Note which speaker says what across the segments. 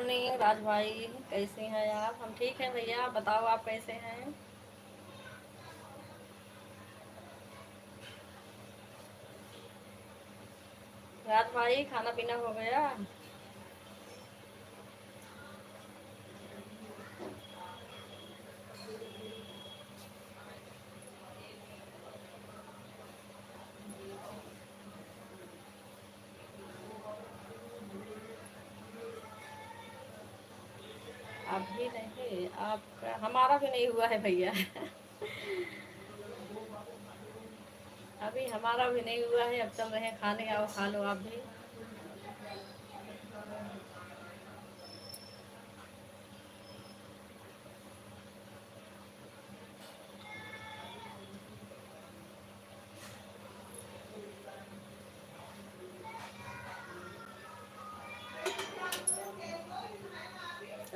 Speaker 1: Morning राज भाई, कैसे हैं आप? हम ठीक हैं भैया, आप बताओ आप कैसे हैं? राज भाई, खाना पीना हो गया? अभी नहीं, आपका हमारा भी नहीं हुआ है भैया। अभी हमारा भी नहीं हुआ है, अब चल रहे हैं खाने, आओ खा लो आप भी।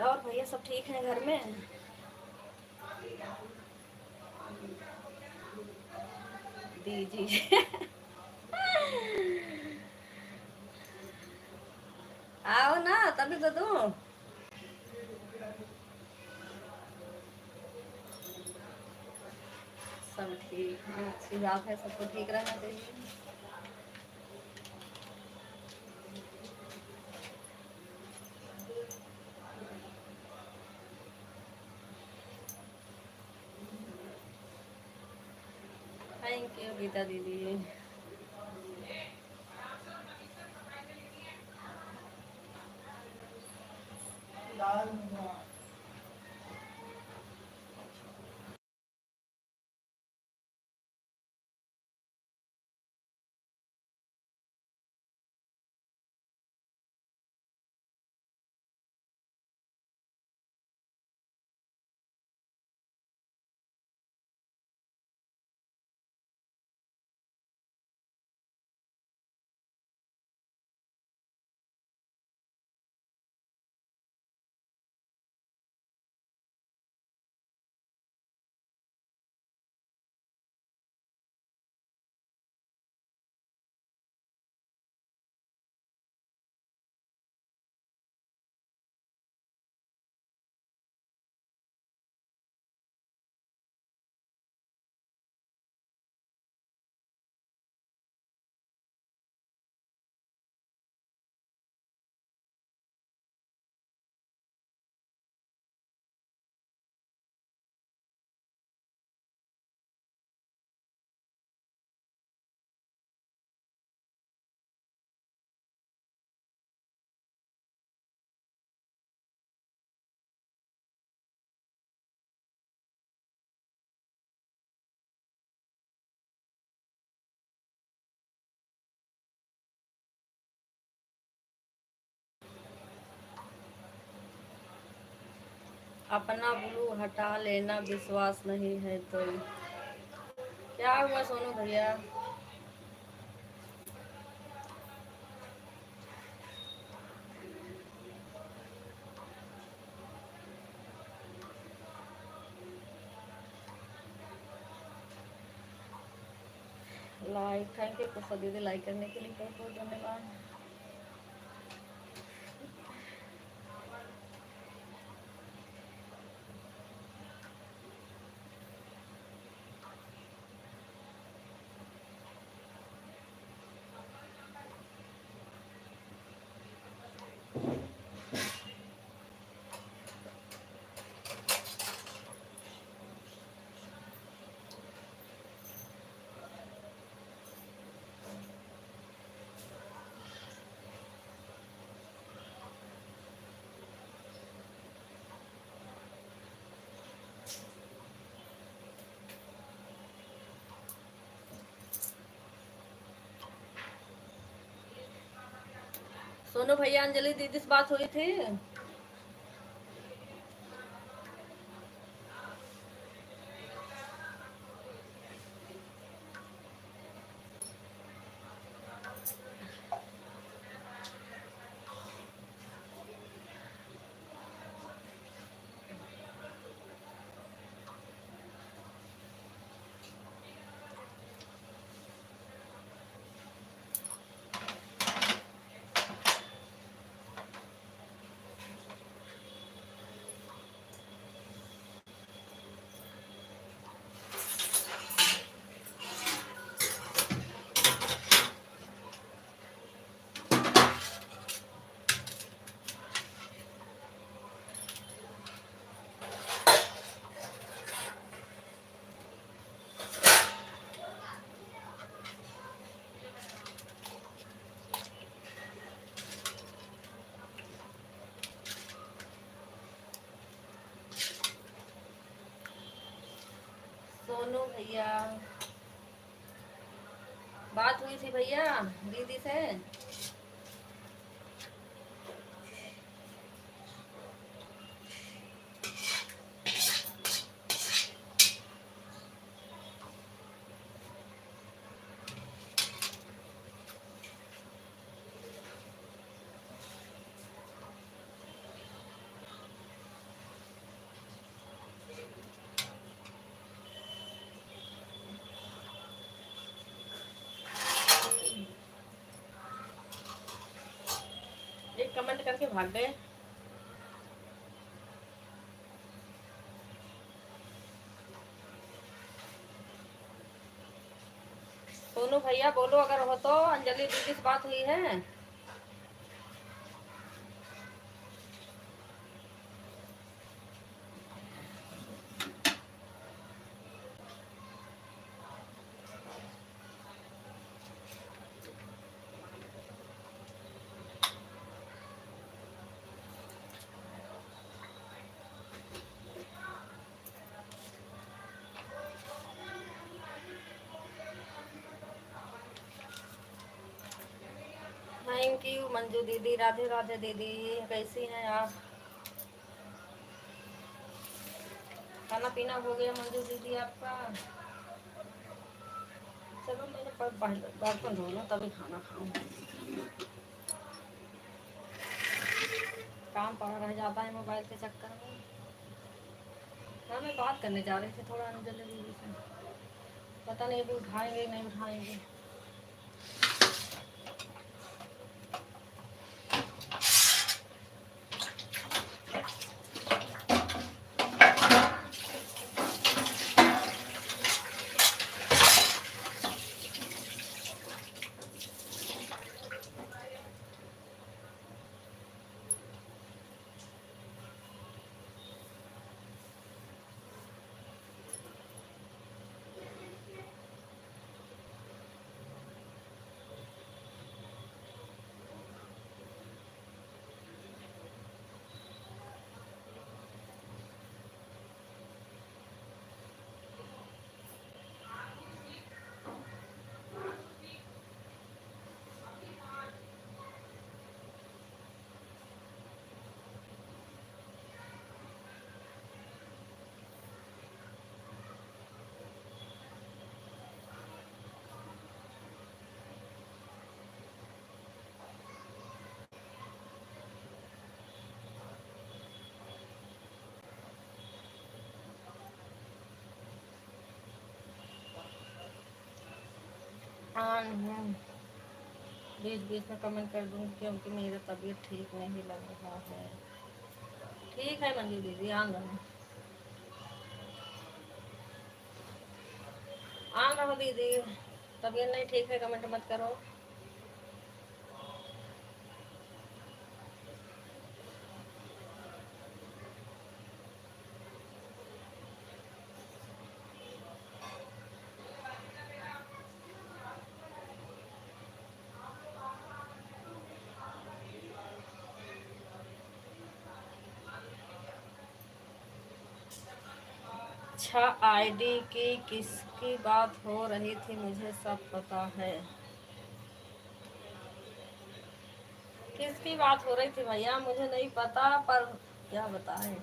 Speaker 1: और भैया सब ठीक हैं घर में? दीजिए। आओ ना, तभी तो दूँ। सब ठीक है, अच्छी बात है, सबको ठीक रहना चाहिए। थैंक यू गीता दीदी। अपना ब्लू हटा लेना, विश्वास नहीं है तो। क्या हुआ सोनू भैया? लाइक, थैंक यू पुष्पा दीदी, लाइक करने के लिए बहुत बहुत धन्यवाद। सोनू भैया, अंजलि दीदी से बात हुई थी? भैया। बात हुई थी भैया दीदी से। एक कमेंट करके भाग गए। सोनू भैया बोलो अगर हो तो। अंजलि दीदी से बात हुई है? थैंक यू मंजू दीदी। राधे राधे दीदी, कैसी हैं आप? खाना पीना हो गया मंजू दीदी आपका? चलो मैंने बर्तन धो लूँ तभी खाना खाऊं। काम पड़ा रह जाता है मोबाइल के चक्कर में। हाँ मैं बात करने जा रही थी थोड़ा अंजलि दीदी से। पता नहीं अभी उठाएंगे नहीं उठाएंगे। हाँ बीच बीच में कमेंट कर दूँगी क्योंकि मेरा तबीयत ठीक नहीं लग रहा है। ठीक है मंजू दीदी आन रहा आन रहो दीदी। तबीयत नहीं ठीक है कमेंट मत करो। अच्छा आईडी की किसकी बात हो रही थी मुझे सब पता है। किसकी बात हो रही थी भैया मुझे नहीं पता पर क्या बताएं।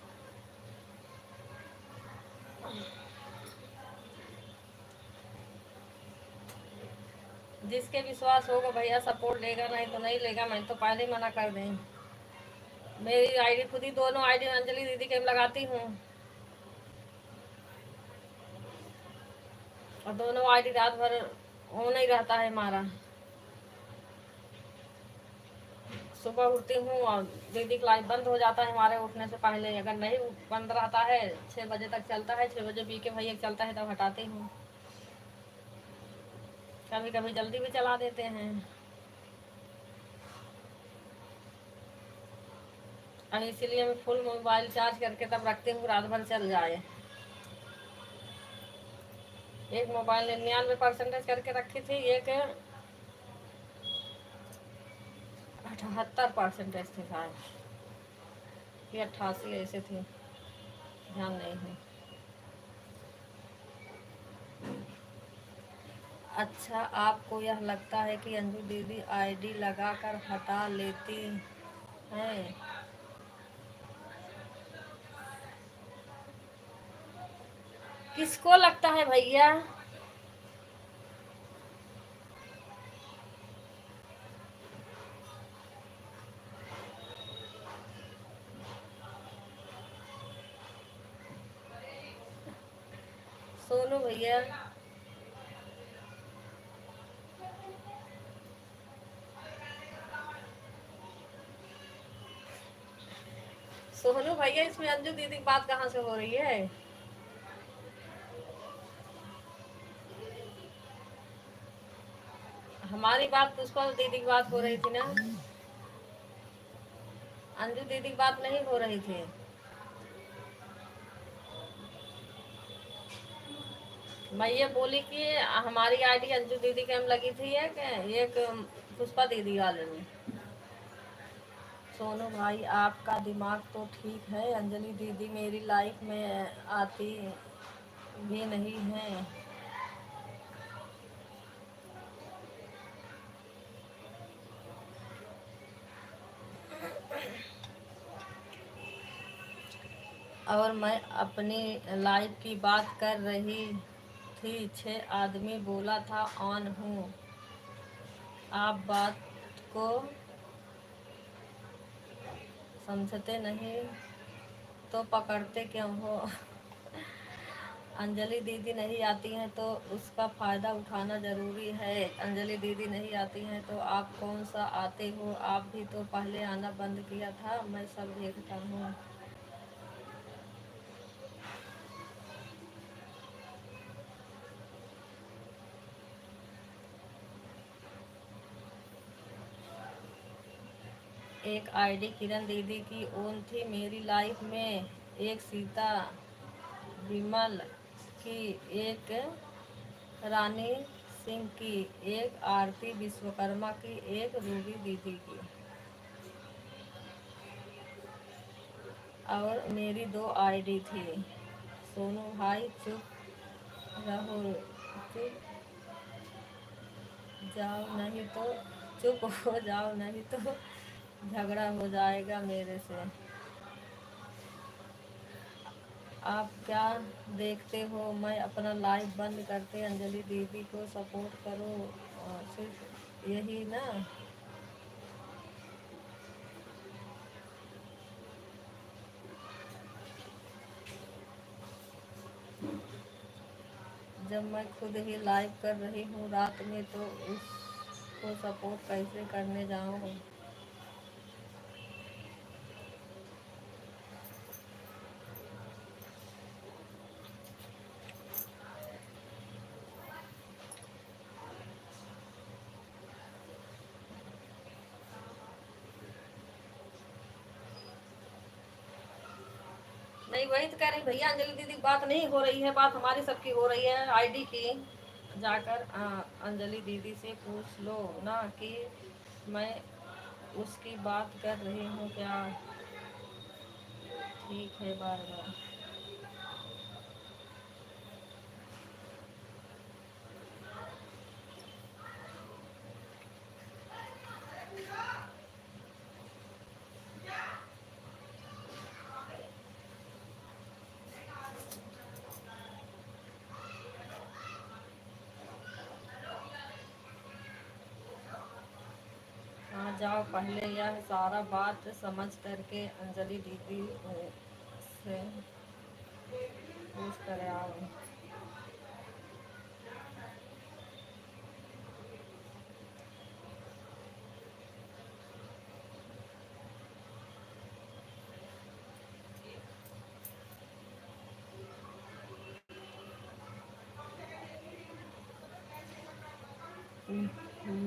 Speaker 1: जिसके विश्वास होगा भैया सपोर्ट लेगा नहीं तो नहीं लेगा। मैं तो पहले ही मना कर दें। मेरी आईडी खुद ही दोनों आईडी अंजलि दीदी के लगाती हूँ और दोनों आईडी रात भर ऑन ही रहता है हमारा। सुबह उठती हूँ और दीदी का लाइट बंद हो जाता है हमारे उठने से पहले। अगर नहीं बंद रहता है 6 बजे तक चलता है। 6 बजे पी के भैया चलता है तब हटाती हूँ। कभी कभी जल्दी भी चला देते हैं। और इसीलिए मैं फुल मोबाइल चार्ज करके तब रखती हूँ रात भर चल जाए। एक मोबाइल 99% करके रखी थी, एक 78% थी शायद कि 88 ऐसे थी, ध्यान नहीं है। अच्छा, आपको यह लगता है कि अंजू दीदी आईडी लगाकर हटा लेती हैं? किसको लगता है भैया? सोनू भैया, सोनू भैया, इसमें अंजू दीदी की बात कहाँ से हो रही है? हमारी बात पुष्पा दीदी की बात हो रही थी ना, अंजू दीदी की बात नहीं हो रही थी। मैं ये बोली कि हमारी आईडी अंजू दीदी के हम लगी थी एक पुष्पा दीदी वाले में। सोनू भाई, आपका दिमाग तो ठीक है, अंजलि दीदी मेरी लाइफ में आती भी नहीं है। और मैं अपनी लाइफ की बात कर रही थी, 6 आदमी बोला था ऑन हूँ। आप बात को समझते नहीं तो पकड़ते क्यों हो? अंजलि दीदी नहीं आती हैं तो उसका फ़ायदा उठाना ज़रूरी है। अंजलि दीदी नहीं आती हैं तो आप कौन सा आते हो? आप भी तो पहले आना बंद किया था, मैं सब देखता हूँ। एक आईडी किरण दीदी की ओन थी मेरी लाइफ में, एक सीता विमल की, एक रानी सिंह की, एक आरती विश्वकर्मा की, एक रूबी दीदी की, और मेरी 2 आईडी थी। सोनू भाई चुप रहो, चुप जाओ नहीं तो चुप हो जाओ, नहीं तो झगड़ा हो जाएगा मेरे से। आप क्या देखते हो? मैं अपना लाइव बंद करते अंजलि दीदी को सपोर्ट करो, और सिर्फ यही ना? जब मैं खुद ही लाइव कर रही हूँ रात में तो उसको सपोर्ट कैसे करने जाऊँ? नहीं, वही तो कह रही भैया, अंजलि दीदी की बात नहीं हो रही है, बात हमारी सबकी हो रही है आईडी की। जाकर अंजलि दीदी से पूछ लो ना कि मैं उसकी बात कर रही हूँ क्या? ठीक है, बार बार। हाँ, जाओ पहले यह सारा बात समझ करके अंजलि दीदी से पूछ कर आओ।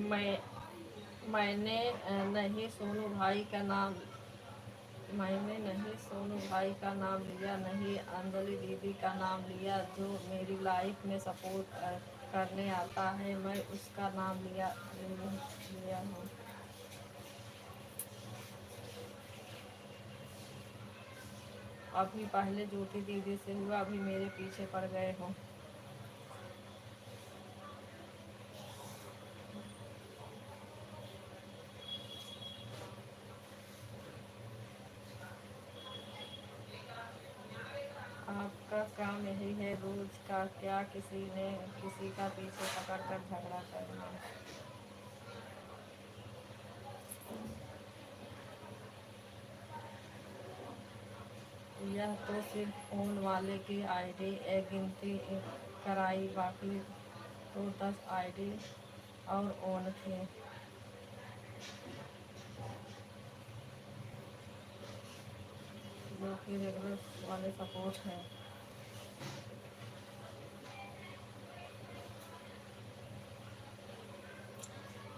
Speaker 1: मैं मैंने नहीं सोनू भाई का नाम मैंने नहीं सोनू भाई का नाम लिया, नहीं अंजलि दीदी का नाम लिया। जो मेरी लाइफ में सपोर्ट करने आता है मैं उसका नाम लिया हूँ। अभी पहले ज्योति दीदी से हुआ, अभी मेरे पीछे पड़ गए हो। काम यही है रोज का, क्या किसी ने किसी का पीछे पकड़ कर झगड़ा करना। यह तो सिर्फ ओन वाले की आईडी एक गिनती कराई, बाकी तो 10 आईडी और ओन थे, जो कि रेगुलर वाले सपोर्ट है।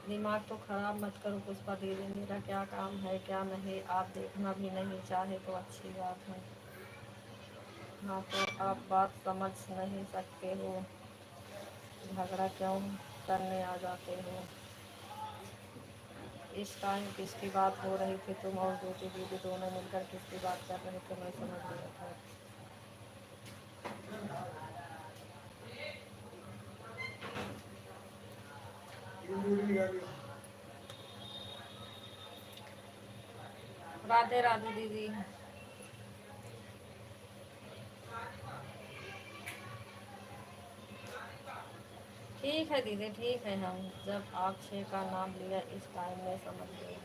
Speaker 1: दिमाग तो खराब मत करो पुष्पा दीदी, मेरा क्या काम है क्या नहीं आप देखना भी नहीं चाहे तो अच्छी बात है। हाँ तो आप बात समझ नहीं सकते हो, झगड़ा क्यों करने आ जाते हो। इस टाइम किसकी बात हो रही थी, तुम और ज्योति दीदी दोनों मिलकर किसकी बात कर रहे थे, मैं समझ नहीं था। राधे राधे दीदी। ठीक है दीदी ठीक है, हम जब आप 6 का नाम लिया इस टाइम में समझ गए।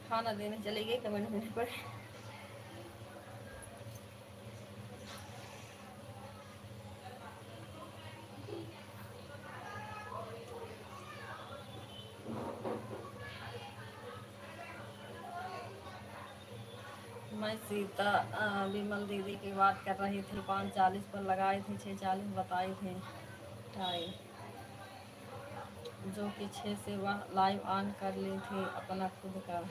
Speaker 1: खाना देने चली गई, कमेंट होने पर। मैं सीता विमल दीदी की बात कर रही थी, 5:40 पर लगाई थी, 6:40 बताई थी टाइम, जो कि 6 से वह लाइव ऑन कर ली थी अपना खुद का।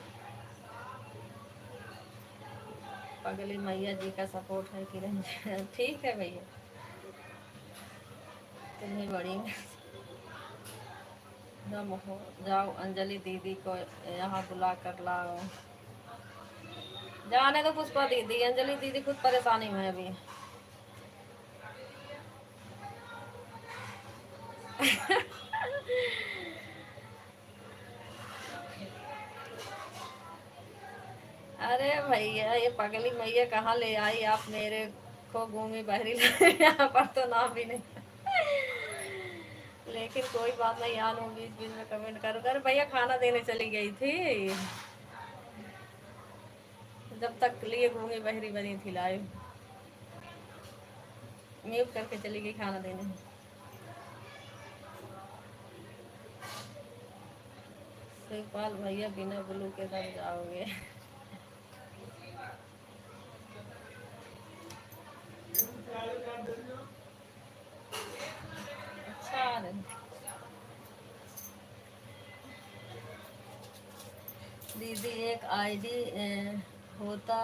Speaker 1: पगली मैया जी का सपोर्ट है किरण जी। ठीक है भैया, तुम्हें बड़ी दम हो, जाओ अंजलि दीदी को यहाँ बुला कर लाओ। जाने दो पुष्पा दीदी, अंजलि दीदी खुद परेशानी में है अभी। अरे भैया ये पगली मैया कहाँ ले आई आप मेरे को, घूमी बहरी। यहाँ पर तो नाम भी नहीं। लेकिन कोई बात नहीं, यान हो बीच बीच में कमेंट करो। अरे भैया खाना देने चली गई थी, जब तक लिए घूमी बहरी बनी थी लाइव, म्यूट करके चली गई खाना देने। शिवपाल भैया बिना ब्लू के दम जाओगे। अच्छा दीदी एक आईडी होता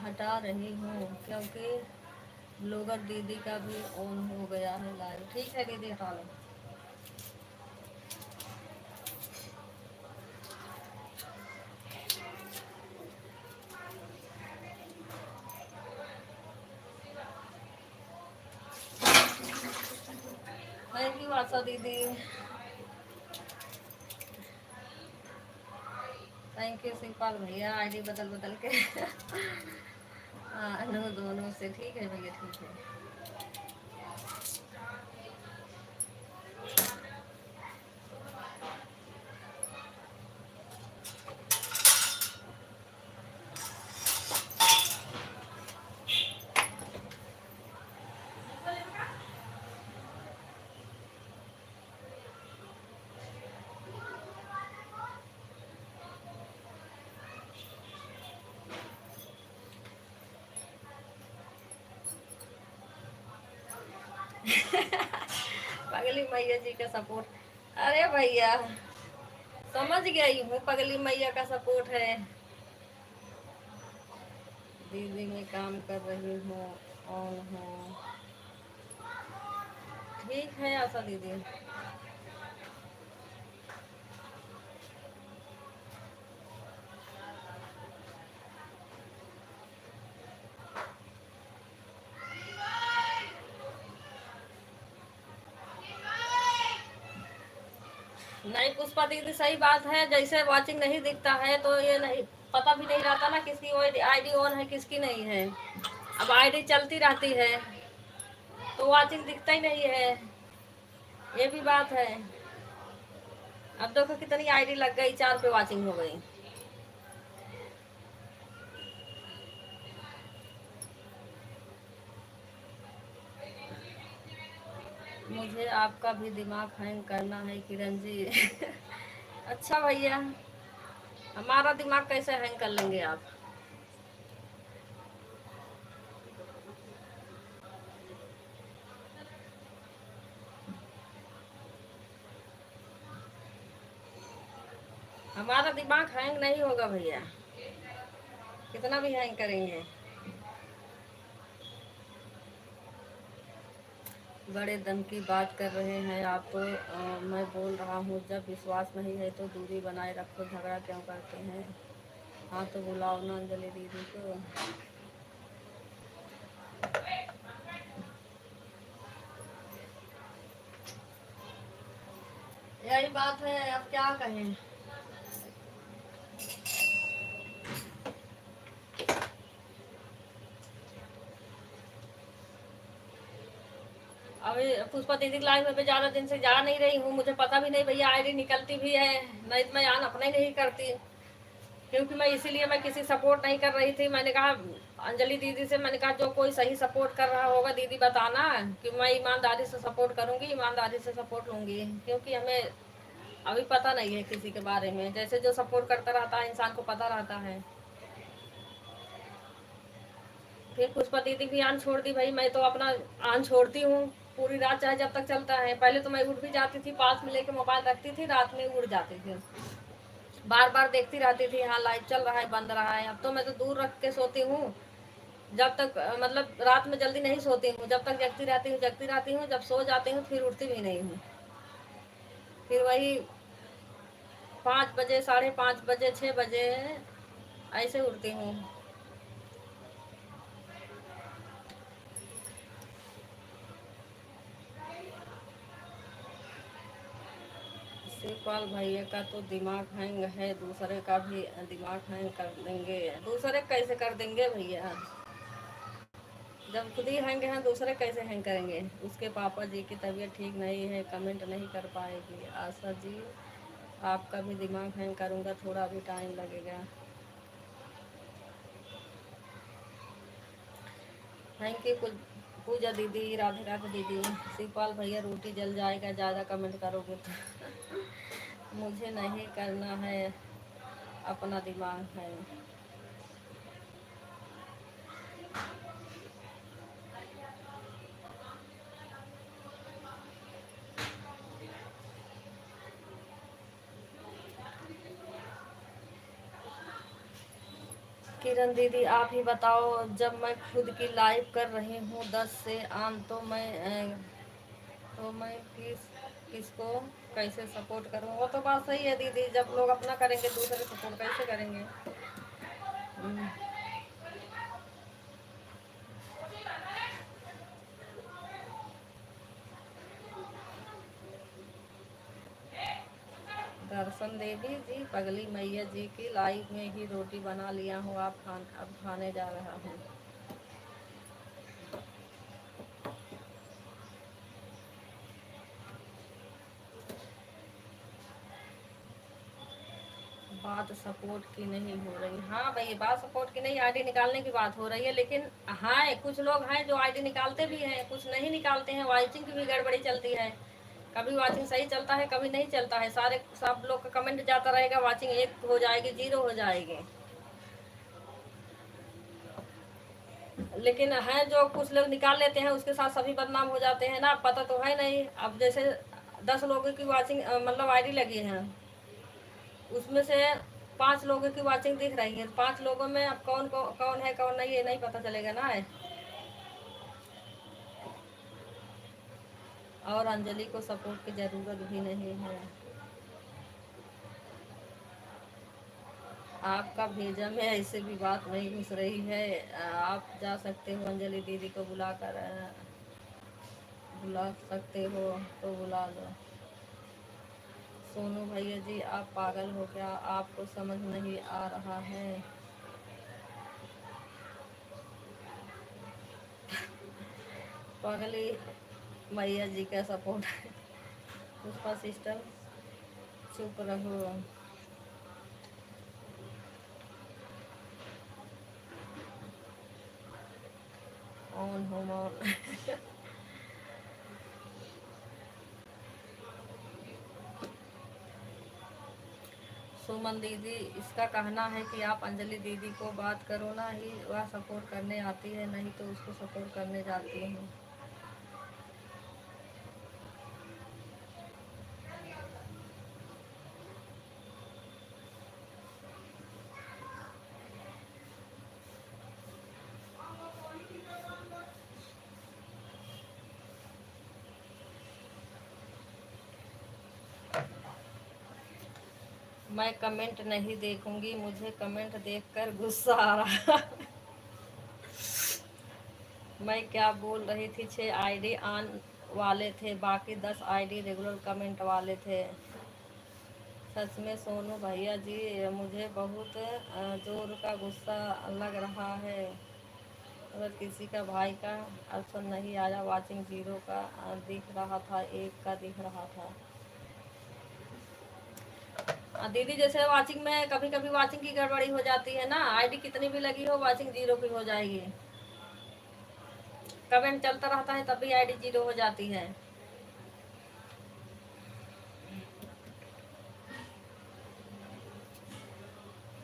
Speaker 1: हटा रही हूँ क्योंकि ब्लॉगर दीदी का भी ऑन हो गया है लाइव। ठीक है दीदी, हटा लो। थैंक यू आशा दीदी, थैंक यू शिवपाल भैया। आईडी बदल बदल के हाँ नो दोनों से। ठीक है भैया, ठीक है। पगली मैया जी का सपोर्ट। अरे भैया समझ गई हूँ, पगली मैया का सपोर्ट है। दीदी में काम कर रही हूँ, ऑन हूँ। ठीक है आशा दीदी। नहीं पुष्पा दीदी, सही बात है। जैसे वाचिंग नहीं दिखता है तो ये नहीं पता भी नहीं रहता ना किसकी आईडी ऑन है किसकी नहीं है। अब आईडी चलती रहती है तो वाचिंग दिखता ही नहीं है, ये भी बात है। अब देखो कितनी आईडी लग गई, 4 पे वाचिंग हो गई। मुझे आपका भी दिमाग हैंग करना है किरण जी। अच्छा भैया, हमारा दिमाग कैसे हैंग कर लेंगे आप? हमारा दिमाग हैंग नहीं होगा भैया, कितना भी हैंग करेंगे। बड़े दम की बात कर रहे हैं आप तो मैं बोल रहा हूँ जब विश्वास नहीं है तो दूरी बनाए रखो, झगड़ा क्यों करते हैं? हाँ तो बुलाओ ना अंजलि दीदी को। यही बात है, अब क्या कहें। अभी पुष्पा दीदी लाइव में पे ज्यादा दिन से जा नहीं रही हूँ, मुझे पता भी नहीं भैया आईडी निकलती भी है नहीं तो मैं आन अपना ही नहीं करती। क्योंकि मैं इसीलिए मैं किसी सपोर्ट नहीं कर रही थी। मैंने कहा अंजलि दीदी से, मैंने कहा जो कोई सही सपोर्ट कर रहा होगा दीदी बताना, कि मैं ईमानदारी से सपोर्ट करूंगी, ईमानदारी से सपोर्ट लूंगी। क्योंकि हमें अभी पता नहीं है किसी के बारे में, जैसे जो सपोर्ट करता रहता है इंसान को पता रहता है। फिर पुष्पा दीदी भी आन छोड़ दी भाई, मैं तो अपना आन छोड़ती हूँ पूरी रात चाहे जब तक चलता है। पहले तो मैं उठ भी जाती थी, पास में लेके मोबाइल रखती थी, रात में उड़ जाती थी, बार बार देखती रहती थी हाँ लाइव चल रहा है बंद रहा है। अब तो मैं तो दूर रख के सोती हूँ, जब तक मतलब रात में जल्दी नहीं सोती हूँ, जब तक जगती रहती हूँ, जब सो जाती हूँ फिर उठती भी नहीं हूँ। फिर वही 5 बजे, 5:30 बजे, 6 बजे ऐसे उठती हूँ। शिवपाल भैया का तो दिमाग हैंग है, दूसरे का भी दिमाग हैंग कर देंगे। दूसरे कैसे कर देंगे भैया, जब खुद ही हैंग हैं दूसरे कैसे हैंग करेंगे? उसके पापा जी की तबीयत ठीक नहीं है, कमेंट नहीं कर पाएगी। आशा जी आपका भी दिमाग हैंग करूँगा, थोड़ा भी टाइम लगेगा। थैंक यू पूजा दीदी, राधे राधे दीदी। शिवपाल भैया रोटी जल जाएगा ज़्यादा कमेंट करोगे तो। मुझे नहीं करना है, अपना दिमाग है। किरण दीदी आप ही बताओ, जब मैं खुद की लाइव कर रही हूँ 10 से आन तो मैं किसको कैसे सपोर्ट करूँ? वो तो बात सही है दीदी, जब लोग अपना करेंगे दूसरे सपोर्ट कैसे करेंगे? हम्म, दर्शन देवी जी, पगली मैया जी की लाइव में ही रोटी बना लिया हूँ, अब खाने जा रहा हूँ। बात सपोर्ट की नहीं हो रही। हाँ भाई, बात सपोर्ट की नहीं, आईडी निकालने की बात हो रही है। लेकिन हाँ, कुछ लोग हैं जो आईडी निकालते भी हैं, कुछ नहीं निकालते हैं। वाचिंग की भी गड़बड़ी चलती है, कभी वाचिंग सही चलता है, कभी नहीं चलता है। सारे सब लोग का कमेंट जाता रहेगा, वाचिंग 1 हो जाएगी, 0 हो जाएगी। लेकिन है जो कुछ लोग निकाल लेते हैं, उसके साथ सभी बदनाम हो जाते हैं ना, पता तो है नहीं। अब जैसे 10 लोगों की वाचिंग मतलब आईडी लगी है, उसमें से 5 लोगों की वाचिंग दिख रही है। 5 लोगों में अब कौन है कौन नहीं, ये नहीं पता चलेगा ना है। और अंजलि को सपोर्ट की ज़रूरत भी नहीं है। आपका भेजा में ऐसे भी बात नहीं घुस रही है। आप जा सकते हो, अंजलि दीदी को बुला सकते हो तो बुला लो। सोनू भैया जी आप पागल हो क्या? आपको समझ नहीं आ रहा है? पागली मैया जी का सपोर्ट है। पुष्पा सिस्टर चुप रहो। On home on. सुमन दीदी, इसका कहना है कि आप अंजलि दीदी को बात करो ना, ही वह सपोर्ट करने आती है, नहीं तो उसको सपोर्ट करने जाती है। मैं कमेंट नहीं देखूंगी, मुझे कमेंट देखकर गुस्सा आ रहा। मैं क्या बोल रही थी, 6 आईडी आन वाले थे, बाकी 10 आईडी रेगुलर कमेंट वाले थे। सच में सोनू भैया जी, मुझे बहुत जोर का गुस्सा लग रहा है। अगर किसी का भाई का ऑप्शन नहीं आया, वाचिंग 0 का दिख रहा था, 1 का दिख रहा था। दीदी जैसे वाचिंग में कभी कभी वाचिंग की गड़बड़ी हो जाती है ना, आईडी कितनी भी लगी हो, वाचिंग 0 की हो जाएगी। कमेंट चलता रहता है तब भी आईडी 0 हो जाती है।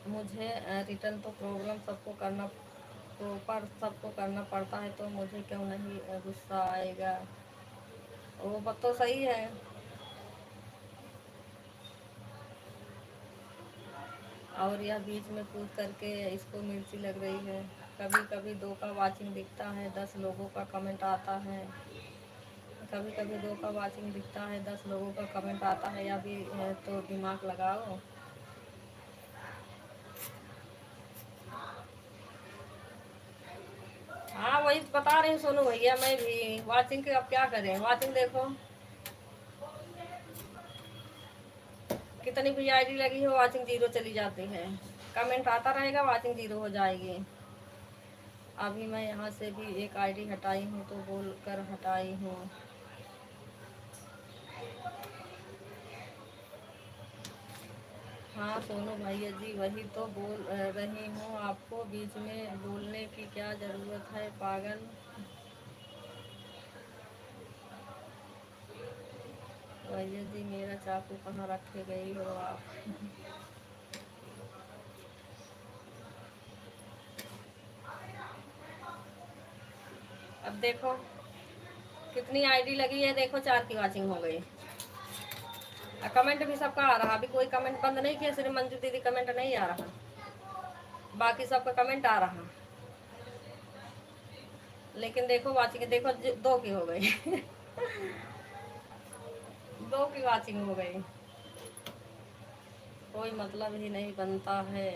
Speaker 1: मुझे रिटर्न तो प्रोग्राम सबको करना प्रॉपर सबको करना पड़ता है, तो मुझे क्यों नहीं गुस्सा आएगा? वो बात तो सही है। और यह बीच में कूद करके इसको मिर्ची लग रही है। कभी कभी 2 का वाचिंग दिखता है, 10 लोगों का कमेंट आता है। कभी कभी 2 का वाचिंग दिखता है, 10 लोगों का कमेंट आता है। या भी तो दिमाग लगाओ। हाँ वही तो बता रही हूँ सोनू भैया, मैं भी वाचिंग के अब क्या करें? वाचिंग देखो कितनी भी आईडी लगी हो, वाचिंग 0 चली जाती है। कमेंट आता रहेगा, वाचिंग 0 हो जाएगी। अभी मैं यहाँ से भी एक आईडी हटाई हूँ, तो बोल कर हटाई हूँ। हाँ सोनू भैया जी, वही तो बोल रही हूँ आपको, बीच में बोलने की क्या ज़रूरत है पागल। भैया जी मेरा चाकू कहाँ रखे गई हो आप? अब देखो कितनी आईडी लगी है, देखो 4 की वाचिंग हो गई। कमेंट भी सबका आ रहा, अभी कोई कमेंट बंद नहीं किया, सिर्फ मंजू दीदी कमेंट नहीं आ रहा। बाकी सबका कमेंट आ रहा, लेकिन देखो वाचिंग देखो 2 की हो गई। 2 की वाचिंग हो गई, कोई मतलब ही नहीं बनता है।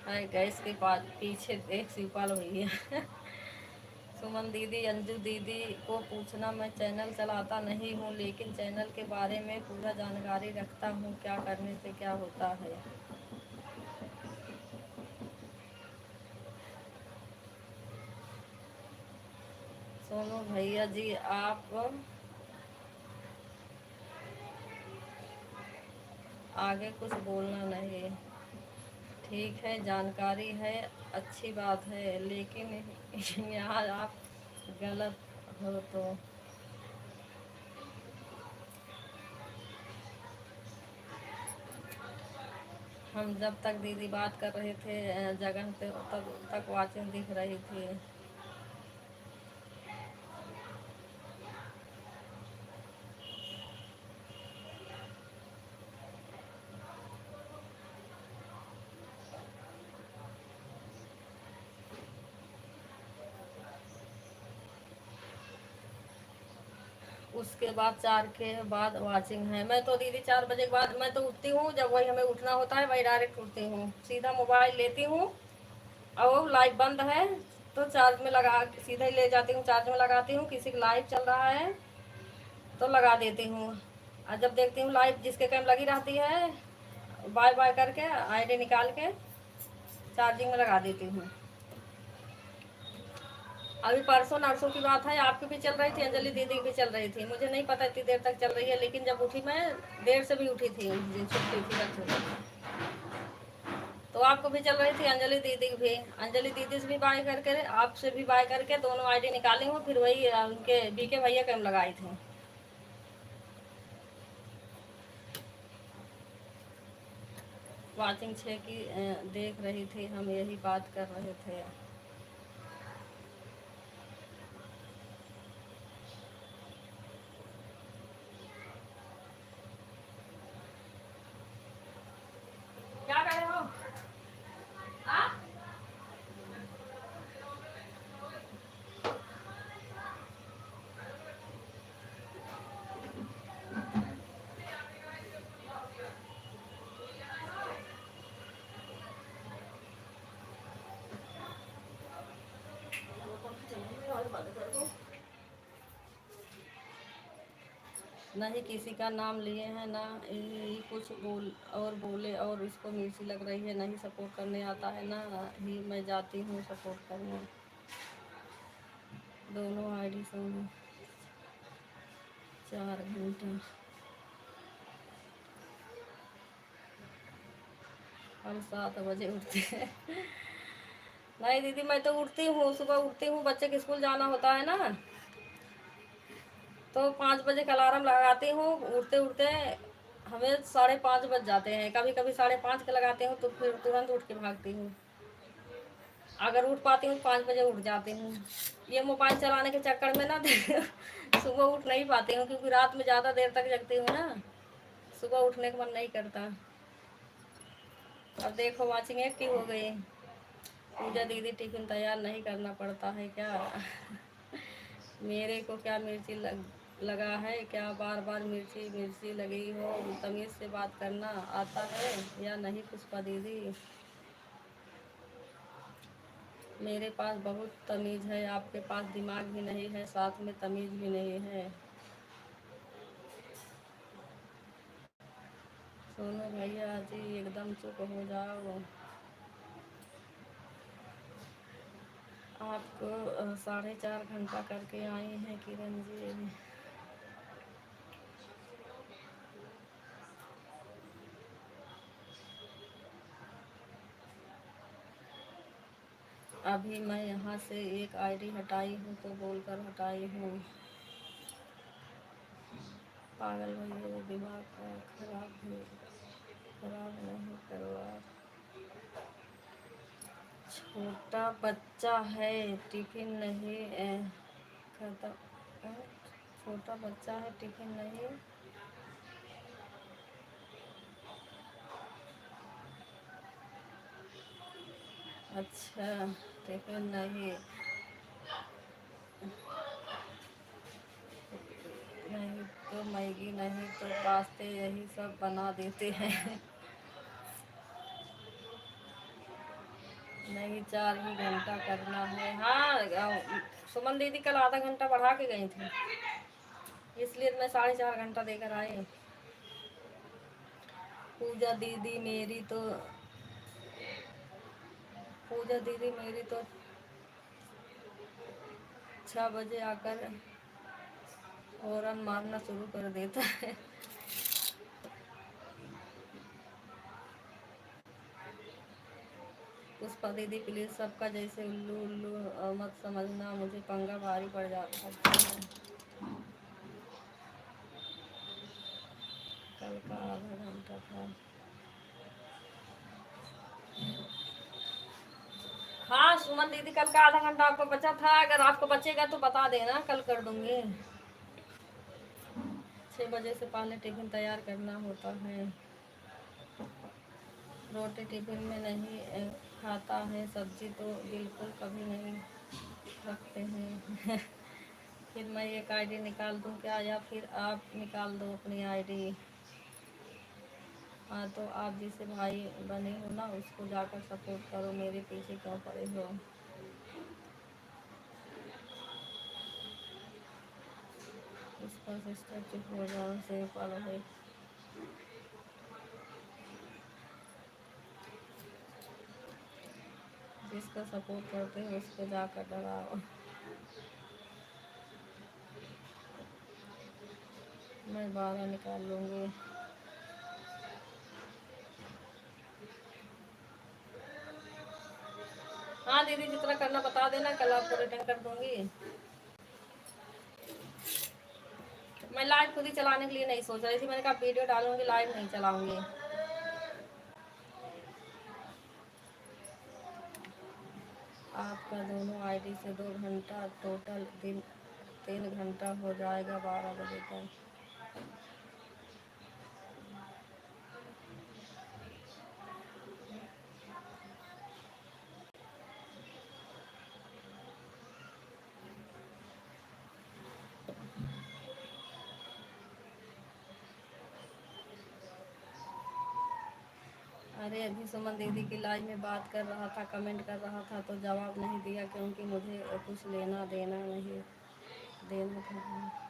Speaker 1: हाय गैस के पास पीछे एक शिवपाल भैया। सुमन दीदी, अंजू दीदी को पूछना, मैं चैनल चलाता नहीं हूँ लेकिन चैनल के बारे में पूरा जानकारी रखता हूँ, क्या करने से क्या होता है। सोनू भैया जी आप आगे कुछ बोलना नहीं, ठीक है जानकारी है, अच्छी बात है, लेकिन यहाँ आप गलत हो तो। हम जब तक दीदी बात कर रहे थे जगह पे तब तक वाचिंग दिख रही थी। उसके बाद 4 के बाद वाचिंग है। मैं तो दीदी 4 बजे के बाद मैं तो उठती हूँ, जब वही हमें उठना होता है वही डायरेक्ट उठती हूँ, सीधा मोबाइल लेती हूँ और लाइव बंद है तो चार्ज में लगा सीधा ही ले जाती हूँ, चार्ज में लगाती हूँ, किसी का लाइव चल रहा है तो लगा देती हूँ। और जब देखती हूँ लाइव जिसके कैम लगी रहती है, बाय बाय करके आईडी निकाल के चार्जिंग में लगा देती हूँ। अभी परसों नरसों की बात है, आपकी भी चल रही थी, अंजलि दीदी की भी चल रही थी, मुझे नहीं पता इतनी देर तक चल रही है, लेकिन जब उठी मैं देर से भी उठी थी उस दिन, छुट्टी थी बच्चों की। तो आपको भी चल रही थी, अंजलि दीदी की भी, अंजलि दीदी से भी बाय करके आपसे भी बाय करके दोनों आईडी निकाली हूँ, फिर वही उनके बीके भैया कैम लगाई थी। वाचिंग 6 की देख रही थी, हम यही बात कर रहे थे। क्या कर रहे हो? नहीं किसी का नाम लिए हैं ना ही कुछ बोल और बोले और इसको मिर्ची लग रही है, नहीं सपोर्ट करने आता है ना ही मैं जाती हूँ सपोर्ट करने। दोनों आईडी संग 4 घंटा। हम 7 बजे उठते हैं। नहीं दीदी मैं तो उठती हूँ, सुबह उठती हूँ, बच्चे के स्कूल जाना होता है ना, तो 5 बजे का अलार्म लगाती हूँ। उठते उठते हमें 5:30 बज जाते हैं, कभी कभी 5:30 के लगाती हूँ तो फिर तुरंत उठ के भागती हूँ। अगर उठ पाती हूँ 5 बजे उठ जाती हूँ। ये मोबाइल चलाने के चक्कर में ना सुबह उठ नहीं पाती हूँ, क्योंकि रात में ज़्यादा देर तक जगती हूँ ना, सुबह उठने का मन नहीं करता। अब देखो वाचिंग 1 की हो गई। पूजा दीदी टिफिन तैयार नहीं करना पड़ता है क्या? मेरे को क्या मिर्ची लगा है क्या? बार बार मिर्ची मिर्ची लगी हो। तमीज़ से बात करना आता है या नहीं पुष्पा दीदी? मेरे पास बहुत तमीज़ है, आपके पास दिमाग भी नहीं है, साथ में तमीज़ भी नहीं है। सोनू भैया जी एकदम चुप हो जाओ। आपको 4.5 घंटा करके आई हैं किरण जी। अभी मैं यहाँ से एक आईडी हटाई हूँ तो बोलकर हटाई हूँ। पागल भैया दिमाग का खराब नहीं करवा। छोटा बच्चा है, टिफिन नहीं खत्म। छोटा बच्चा है, टिफिन नहीं। अच्छा, टिफिन नहीं। नहीं तो मैगी, नहीं तो पास्ते, यही सब बना देते हैं। नहीं, 4 ही घंटा करना है। हाँ, सुमन दीदी कल आधा घंटा बढ़ा के गई थी, इसलिए मैं 4.5 घंटा देकर आई। पूजा दीदी मेरी तो पूजा दीदी मेरी तो 6 बजे आकर हॉर्न मारना शुरू कर देता है। पुष्पा दीदी प्लीज़ सबका जैसे उल्लू उल्लू मत समझना, मुझे पंगा भारी पड़ जाता है। कल का आधा घंटा था। हाँ सुमन दीदी, कल का आधा घंटा आपको बचा था, अगर आपको बचेगा तो बता देना, कल कर दूंगी। 6 बजे से पहले टिफिन तैयार करना होता है। रोटी टिफिन में नहीं खाता है, सब्जी तो बिल्कुल कभी नहीं रखते हैं। फिर मैं एक आईडी निकाल दूं क्या, या फिर आप निकाल दो अपनी आईडी? हाँ तो आप जिसे भाई बने हो ना, उसको जाकर सपोर्ट करो, मेरे पीछे क्यों पड़े हो? उसका सिस्टर चुप हो जाओ से पढ़ो है। जिसका सपोर्ट करते हो उसको जाकर डराओ। मैं 12 निकाल लूँगी। हाँ दीदी, जितना करना बता देना, कल आपको रिटर्न कर दूँगी। मैं लाइव खुद ही चलाने के लिए नहीं सोच रही थी, मैंने कहा वीडियो डालूंगी, लाइव नहीं चलाऊंगी। आपका दोनों आईडी से 2 घंटा टोटल, दिन 3 घंटा हो जाएगा 12 बजे तक। अरे अभी सुमन दीदी की लाइव में बात कर रहा था, कमेंट कर रहा था, तो जवाब नहीं दिया क्योंकि मुझे कुछ लेना देना नहीं, देना था।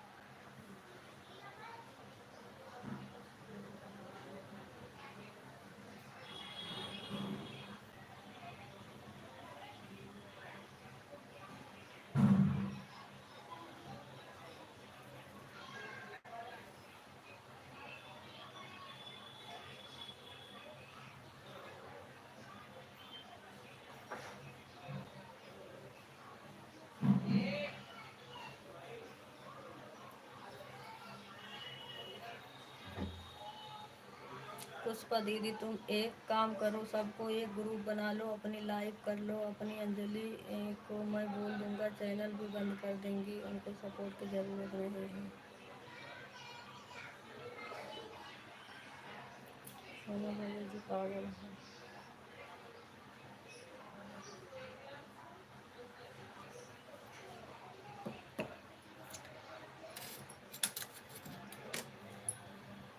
Speaker 1: पुष्पा दीदी तुम एक काम करो, सबको एक ग्रुप बना लो, अपनी लाइव कर लो, अपनी अंजलि को मैं बोल दूंगा चैनल भी बंद कर देंगी, उनको सपोर्ट की ज़रूरत नहीं है। सोनू भैया जी पागल है।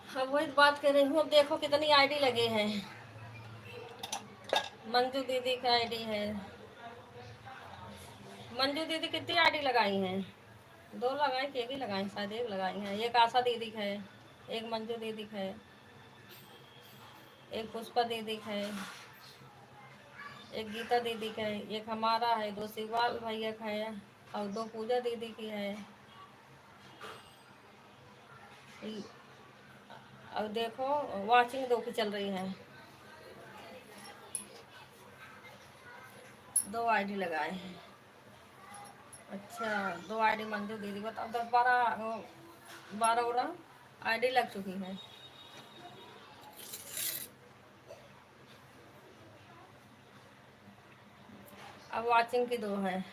Speaker 1: हाँ वही बात कर रही हूँ, अब देखो कितनी आईडी लगे हैं। मंजू दीदी का आईडी है। मंजू दीदी कितनी आईडी लगाई हैं? 2 लगाई कि 1 ही लगाई? शायद 1 लगाई हैं। एक आशा दीदी का है, एक मंजू दीदी का है, एक पुष्पा दीदी का है, एक गीता दीदी का है, एक हमारा है, 2 शिवपाल भैया का है, और 2 पूजा दीदी की है। अब देखो वाचिंग 2 की चल रही है। 2 आईडी लगाए हैं। अच्छा, 2 आईडी मंजू दीदी, बताओ 10 12 आईडी लग चुकी है। अब वाचिंग की 2 है।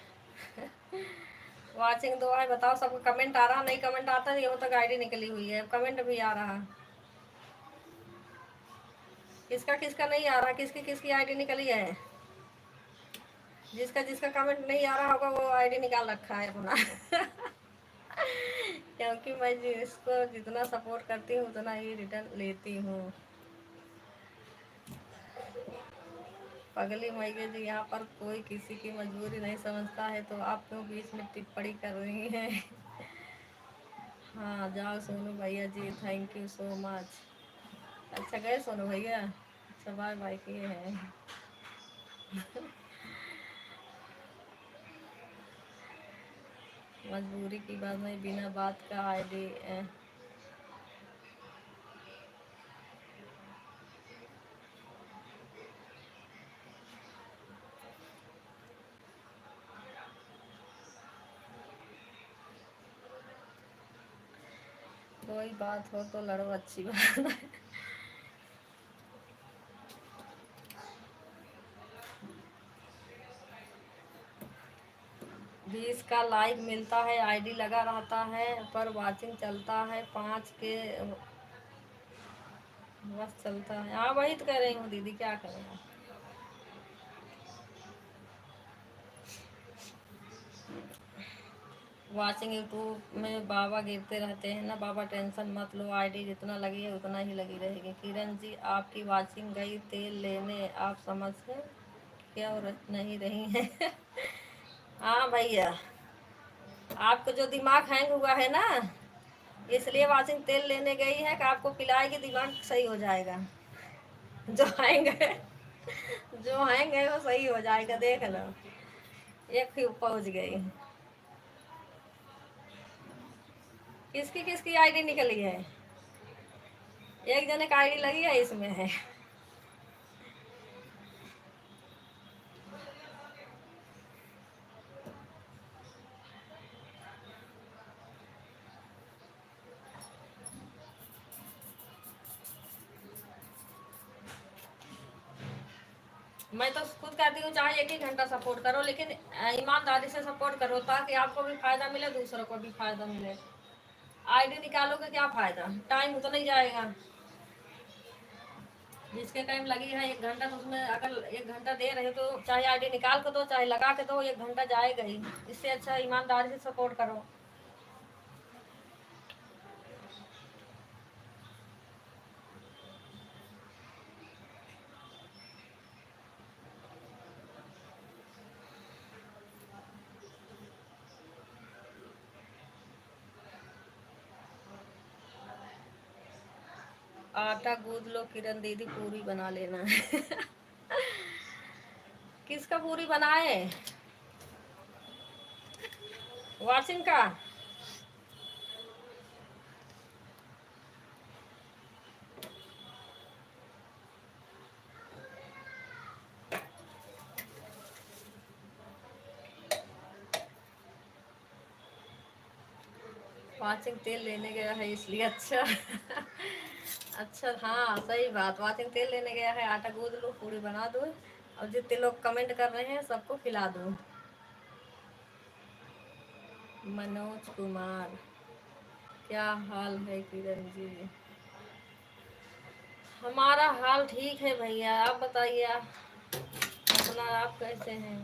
Speaker 1: वाचिंग 2 है, बताओ सबको कमेंट आ रहा, नहीं कमेंट आता है, ये तक आईडी निकली हुई है, कमेंट भी आ रहा। किसका किसका नहीं आ रहा, किसकी किसकी आईडी निकली है? जिसका जिसका कमेंट नहीं आ रहा होगा वो आईडी निकाल रखा है अपना। क्योंकि मैं जिसको जितना सपोर्ट करती हूँ उतना ही रिटर्न लेती हूँ। पगली मैगे जी, यहाँ पर कोई किसी की मजबूरी नहीं समझता है, तो आप क्यों बीच में टिप्पणी कर रही हैं? हाँ जाओ सोनू भैया जी, थैंक यू सो मच। अच्छा गए सोनू भैया, अच्छा बाय बाय किए हैं। मजबूरी की बात नहीं, बिना बात का आईडी। कोई बात हो तो लड़ो, अच्छी बात है। 20 का लाइक मिलता है, आईडी लगा रहता है, पर वाचिंग चलता है 5 के बस चलता है। हाँ वही तो कह रही हूँ दीदी, क्या करें। वाचिंग यूट्यूब में बाबा गिरते रहते हैं ना बाबा, टेंशन मत लो, आईडी जितना लगी है उतना ही लगी रहेगी। किरण जी आपकी वाचिंग गई तेल लेने, आप समझ क्यों नहीं रही हैं? हाँ भैया, आपको जो दिमाग हैंग हुआ है ना, इसलिए वाचिंग तेल लेने गई है कि आपको पिलाएगी, दिमाग सही हो जाएगा। जो हैंग है, जो हैंग है वो सही हो जाएगा, देख लो। एक ही पहुंच गई। किसकी किसकी आईडी निकली है? एक जने का आईडी लगी है, इसमें है। मैं तो खुद कहती हूँ चाहे 1 ही घंटा सपोर्ट करो, लेकिन ईमानदारी से सपोर्ट करो, ताकि आपको भी फायदा मिले, दूसरों को भी फायदा मिले। आईडी निकालोगे क्या फायदा, टाइम उतना ही जाएगा। जिसके टाइम लगी है 1 घंटा, तो उसमें अगर 1 घंटा दे रहे हो तो चाहे आईडी निकाल के दो, चाहे लगा के दो, 1 घंटा जाएगा ही। इससे अच्छा ईमानदारी से सपोर्ट करो। आटा गूंद लो किरण दीदी, पूरी बना लेना। किसका पूरी बनाए? वाशिंग का। वाशिंग तेल लेने गया है इसलिए, अच्छा। अच्छा हाँ सही बात, वाशिंग तेल लेने गया है, आटा गूंद लो पूरी बना दो, और जितने लोग कमेंट कर रहे हैं सबको खिला दो। मनोज कुमार, क्या हाल है किरण जी? हमारा हाल ठीक है भैया, आप बताइए अपना, आप कैसे हैं?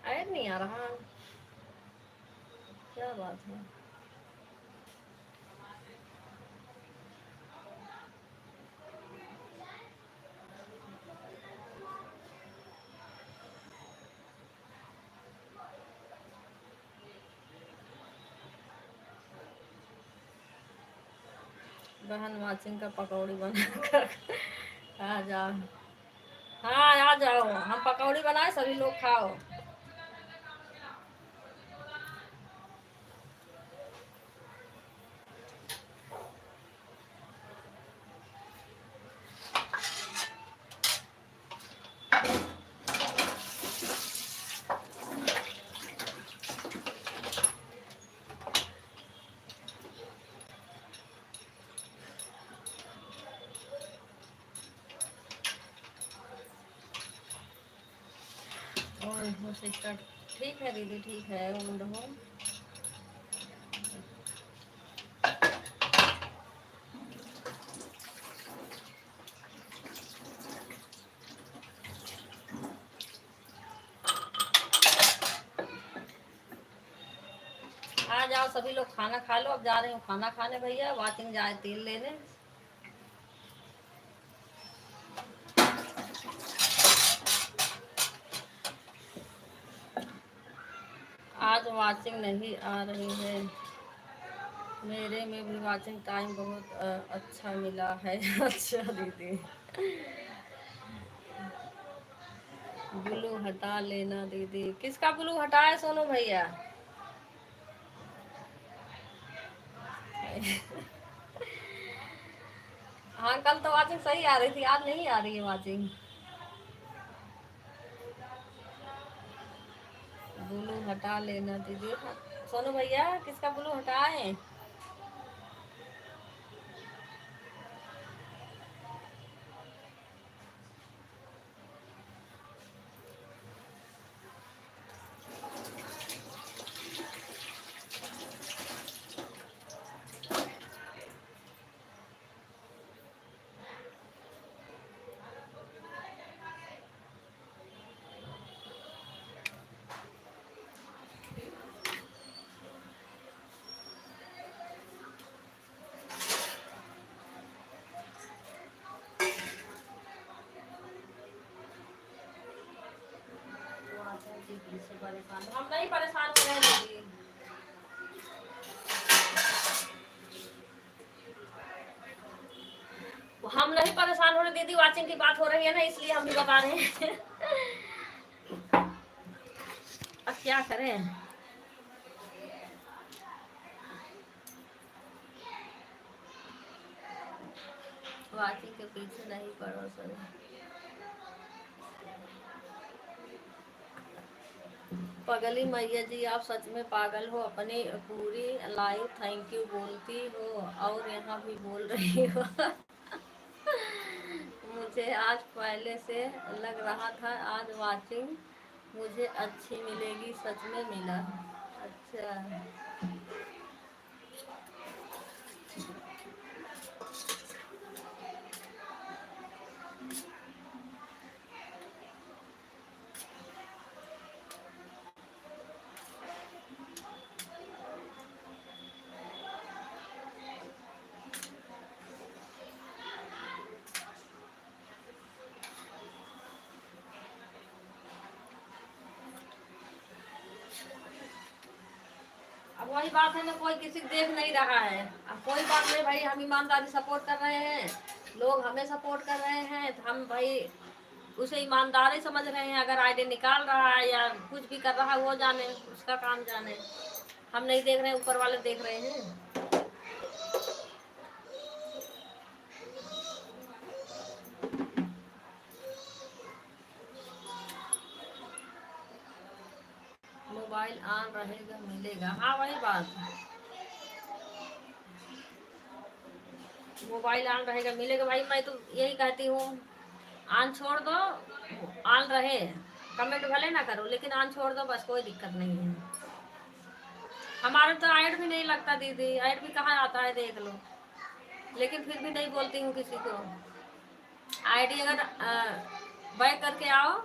Speaker 1: ऐड नहीं आ रहा, क्या बात है? बहन वाचिंग का पकौड़ी बनाकर आ जाओ। हाँ आ जाओ, हम पकौड़ी बनाए, सभी लोग खाओ। ऑन हो सिस्टर। ठीक है दीदी, ठीक है, ऑन रहो। आ जाओ सभी लोग, खाना खा लो। अब जा रही हूँ खाना खाने भैया, वाचिंग जाए तेल लेने। आज वाचिंग नहीं आ रही है। मेरे में भी वाचिंग टाइम बहुत अच्छा मिला है। अच्छा दीदी, ब्लू हटा लेना दीदी। किसका ब्लू हटाए सोनू भैया? हाँ, कल तो वाचिंग सही आ रही थी, आज नहीं आ रही है वाचिंग। ब्लू हटा लेना दीदी। सोनू भैया, किसका ब्लू हटाए? हम नहीं परेशान हो रहे दीदी। हम नहीं परेशान हो रहे दीदी, वाचिंग की बात हो रही है ना, इसलिए हम भी बता रहे हैं। अब क्या करें। वाचिंग के पीछे नहीं पड़ो सर। पगली मैया जी, आप सच में पागल हो। अपनी पूरी लाइफ थैंक यू बोलती हो और यहाँ भी बोल रही हो। मुझे आज पहले से लग रहा था आज वाचिंग मुझे अच्छी मिलेगी, सच में मिला। अच्छा, अब वही बात है ना, कोई किसी को देख नहीं रहा है। अब कोई बात नहीं भाई, हम ईमानदारी सपोर्ट कर रहे हैं, लोग हमें सपोर्ट कर रहे हैं, तो हम भाई उसे ईमानदारी समझ रहे हैं। अगर आईडी निकाल रहा है या कुछ भी कर रहा है, वो जाने, उसका काम जाने। हम नहीं देख रहे हैं, ऊपर वाले देख रहे हैं। मोबाइल ऑन रहेगा मिलेगा, हाँ वही बात। मोबाइल ऑन रहेगा मिलेगा भाई, मैं तो यही कहती हूँ। ऑन छोड़ दो, ऑन रहे। कमेंट भले ना करो, लेकिन ऑन छोड़ दो बस, कोई दिक्कत नहीं है। हमारे तो ऐड भी नहीं लगता दीदी, ऐड भी कहाँ आता है देख लो। लेकिन फिर भी नहीं बोलती हूँ किसी को। आईडी अगर बैक करके आओ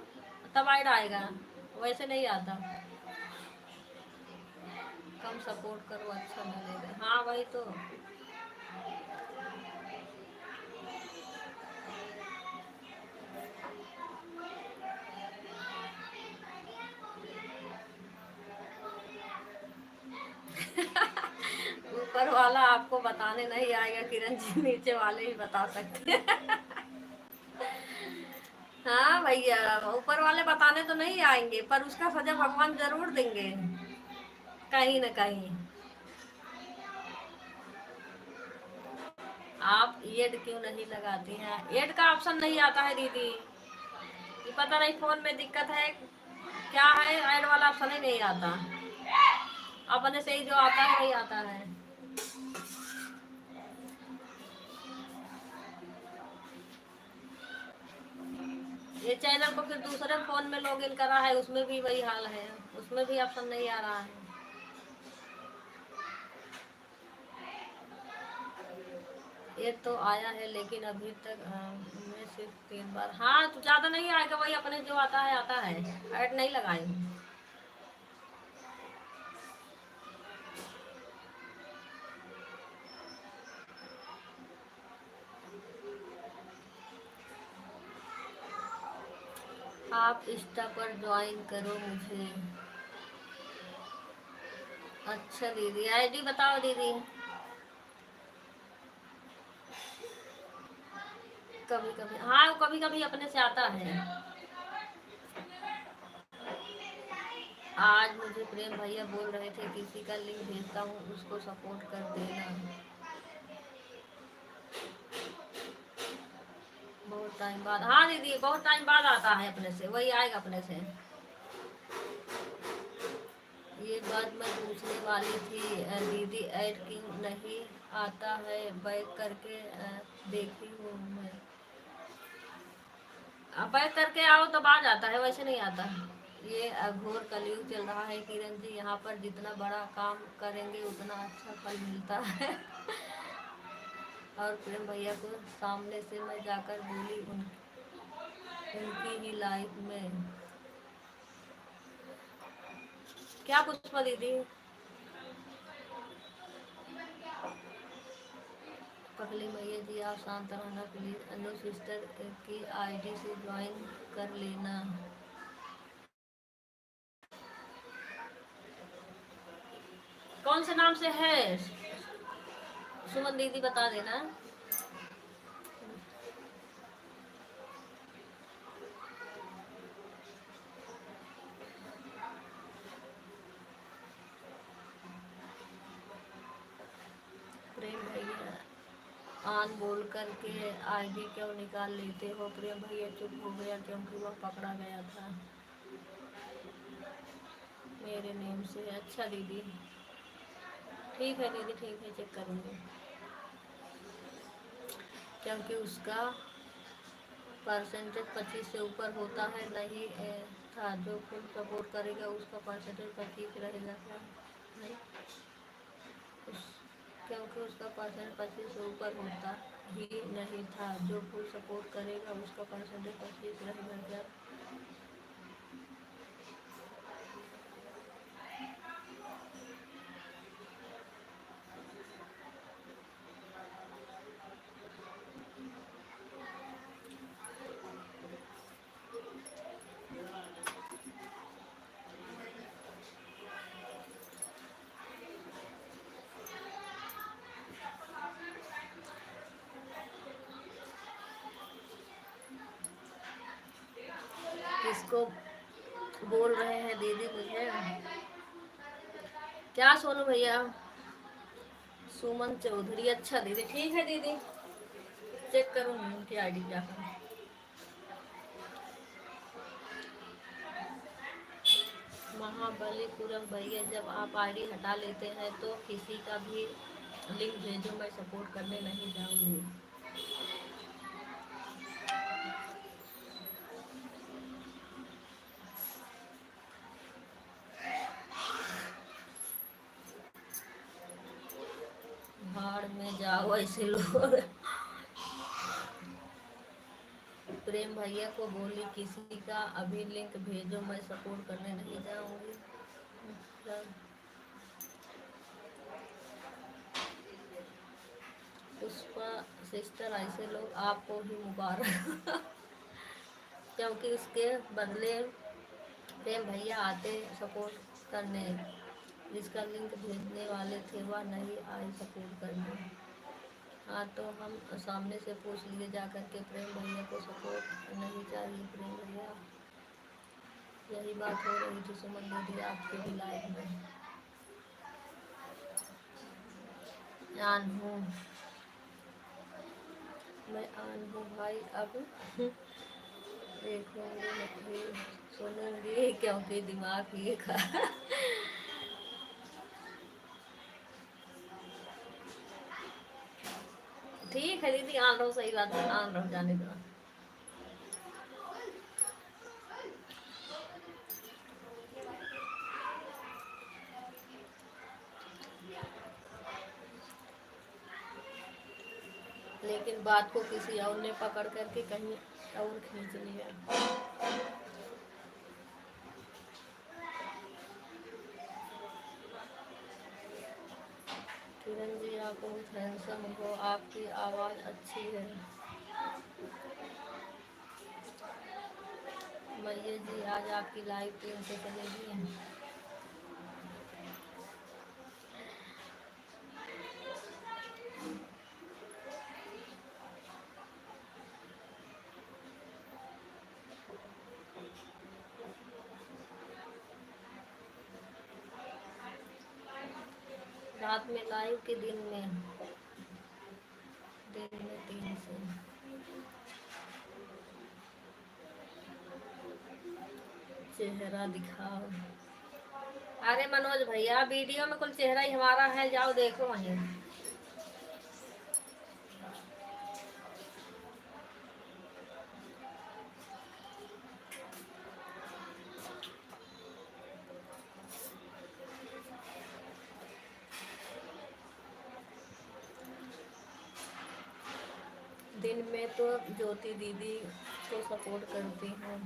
Speaker 1: तब ऐड आएगा, वैसे नहीं आता। कम सपोर्ट करो, अच्छा मिलेगा, हाँ वही तो। ऊपर वाला आपको बताने नहीं आएगा किरण जी, नीचे वाले ही बता सकते हैं। हाँ भैया, ऊपर वाले बताने तो नहीं आएंगे, पर उसका सजा भगवान जरूर देंगे कहीं ना कहीं। आप एड क्यों नहीं लगाती हैं? एड का ऑप्शन नहीं आता है दीदी, ये पता नहीं फोन में दिक्कत है क्या है, ऐड वाला ऑप्शन ही नहीं आता। अपने से ही जो आता है वही आता है। ये चैनल को फिर दूसरे फोन में लॉगिन करा है, उसमें भी वही हाल है, उसमें भी ऑप्शन नहीं आ रहा है। ये तो आया है लेकिन अभी तक मैं सिर्फ 3 बार। हाँ तो ज़्यादा नहीं आएगा, वही अपने जो आता है आता है, ऐड नहीं लगाए। आप इंस्टा पर ज्वाइन करो मुझे। अच्छा दीदी, आईडी बताओ दीदी। कभी कभी हाँ, कभी कभी अपने से आता है। आज मुझे प्रेम भैया बोल रहे थे किसी का लिंक भेजता हूँ, उसको सपोर्ट कर देना। बहुत टाइम बाद, हाँ दीदी बहुत टाइम बाद आता है अपने से, वही आएगा अपने से। ये बात मैं पूछने वाली थी दीदी, ऐड क्यों नहीं आता है? बैक करके देखी हूँ मैं। बैक करके आओ तब आ जाता है, वैसे नहीं आता। ये घोर कलयुग चल रहा है किरण जी, यहाँ पर जितना बड़ा काम करेंगे उतना अच्छा फल मिलता है। और प्रेम भैया को सामने से मैं जाकर बोली उनकी ही लाइफ में। क्या पुष्पा दीदी? पगली मैया जी आप शांत रहना प्लीज, अनु सिस्टर की आईडी से ज्वाइन कर लेना। कौन से नाम से है? सुमन दीदी बता देना। प्रेम भैया आन बोल करके आईडी क्यों निकाल लेते हो? प्रेम भैया चुप हो गया क्योंकि वह पकड़ा गया था मेरे नेम से। अच्छा दीदी ठीक है दीदी, ठीक है चेक करूँगी, क्योंकि उसका परसेंटेज 25 से ऊपर होता है। नहीं था, जो फुल सपोर्ट करेगा उसका परसेंटेज 25 रहेगा क्या? नहीं, उस क्योंकि उसका परसेंटेज 25 से ऊपर होता ही नहीं था, जो फुल सपोर्ट करेगा उसका परसेंटेज 25 रहेगा क्या? किसको बोल रहे हैं दीदी मुझे? क्या सोनू भैया? सुमन चौधरी, अच्छा दीदी ठीक है दीदी, चेक करूँगी उनकी आईडी क्या है। महाबलीपुरम भैया जब आप आईडी हटा लेते हैं तो किसी का भी लिंक भेजो, मैं सपोर्ट करने नहीं जाऊंगी। भाड़ में जाओ ऐसे लोग। प्रेम भैया को बोली किसी का अभी लिंक भेजो, मैं सपोर्ट करने नहीं जाऊंगी। पुष्पा सिस्टर ऐसे लोग आपको ही मुबारक। क्योंकि उसके बदले प्रेम भैया आते सपोर्ट करने, जिसका लिंक भेजने वाले थे वह नहीं आए सपोर्ट करने। हाँ तो हम सामने से पूछ लिए जा कर के, प्रेम भैया को सपोर्ट नहीं चाहिए प्रेम भैया। यही बात हो रही थी सुमन दीदी आपके भी लाइफ में। आन हूँ मैं, आन हूँ भाई, अब देखूंगी नहीं सुनूंगी क्योंकि दिमाग ये खा। ठीक है दीदी, आन रहो, सही बात है, आन रहो, जाने दो। लेकिन बात को किसी और ने पकड़ करके कहीं और खींच लिया। किरण जी आप बहुत हैंडसम हो, आपकी आवाज़ अच्छी है। मैया जी आज आपकी लाइव ट्रेन से चलेगी। रात में लाइव के दिन में 3 से। चेहरा दिखाओ। अरे मनोज भैया वीडियो में कुल चेहरा ही हमारा है, जाओ देखो वहीं। दिन में तो ज्योति दीदी को सपोर्ट करती हूँ।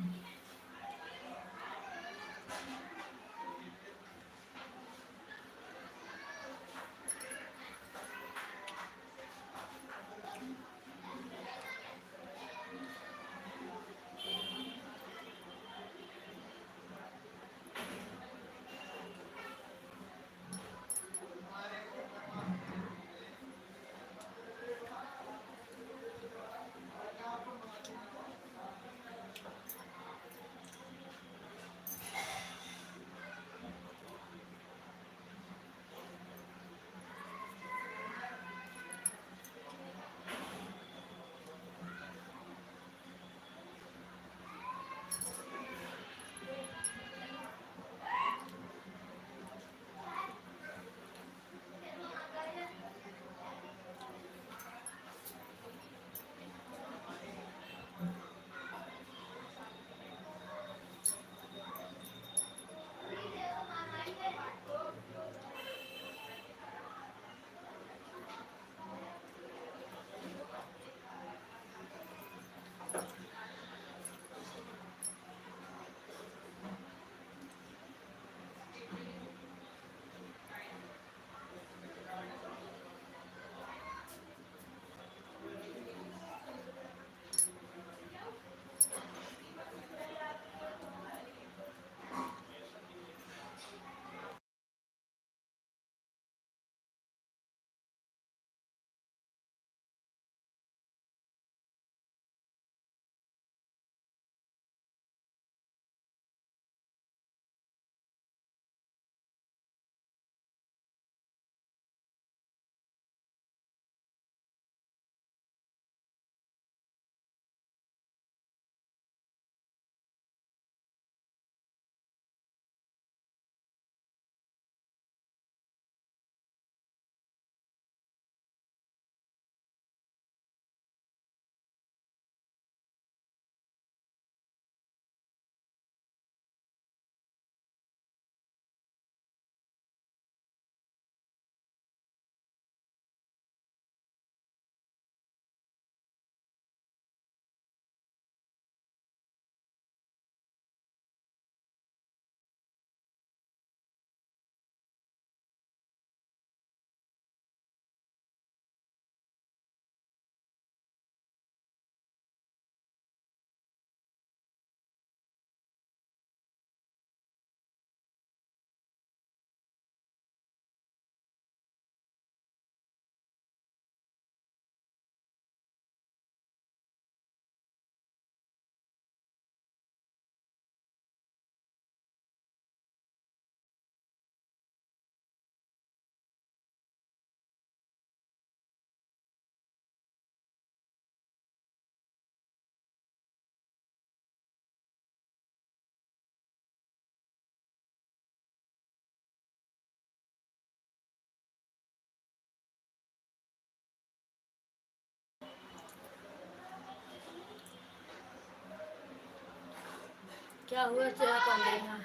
Speaker 1: क्या हुआ चेहरा कौन देखा?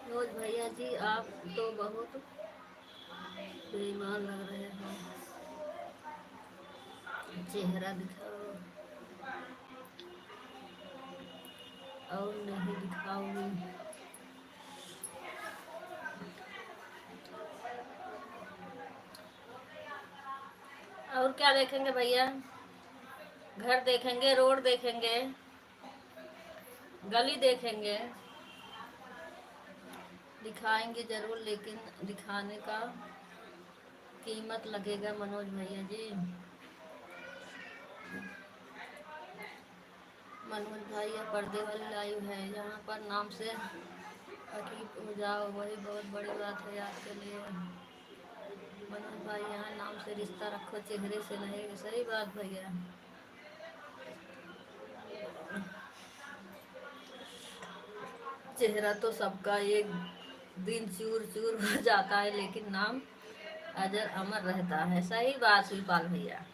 Speaker 1: मनोज भैया जी आप तो बहुत बेईमान लग रहे हो। चेहरा दिखाओ और नहीं दिखाओगी। और क्या देखेंगे भैया? घर देखेंगे, रोड देखेंगे, गली देखेंगे। दिखाएंगे जरूर, लेकिन दिखाने का कीमत लगेगा मनोज भैया जी। मनोज भाई यह पर्दे वाली लाइव है, यहाँ पर नाम से अकीब हो जाओ वही बहुत बड़ी बात है आपके लिए। मनोज भाई यहाँ नाम से रिश्ता रखो, चेहरे से नहीं। सही बात भैया। चेहरा तो सबका एक दिन चूर चूर हो जाता है, लेकिन नाम अजर अमर रहता है। सही बात शिवपाल भैया।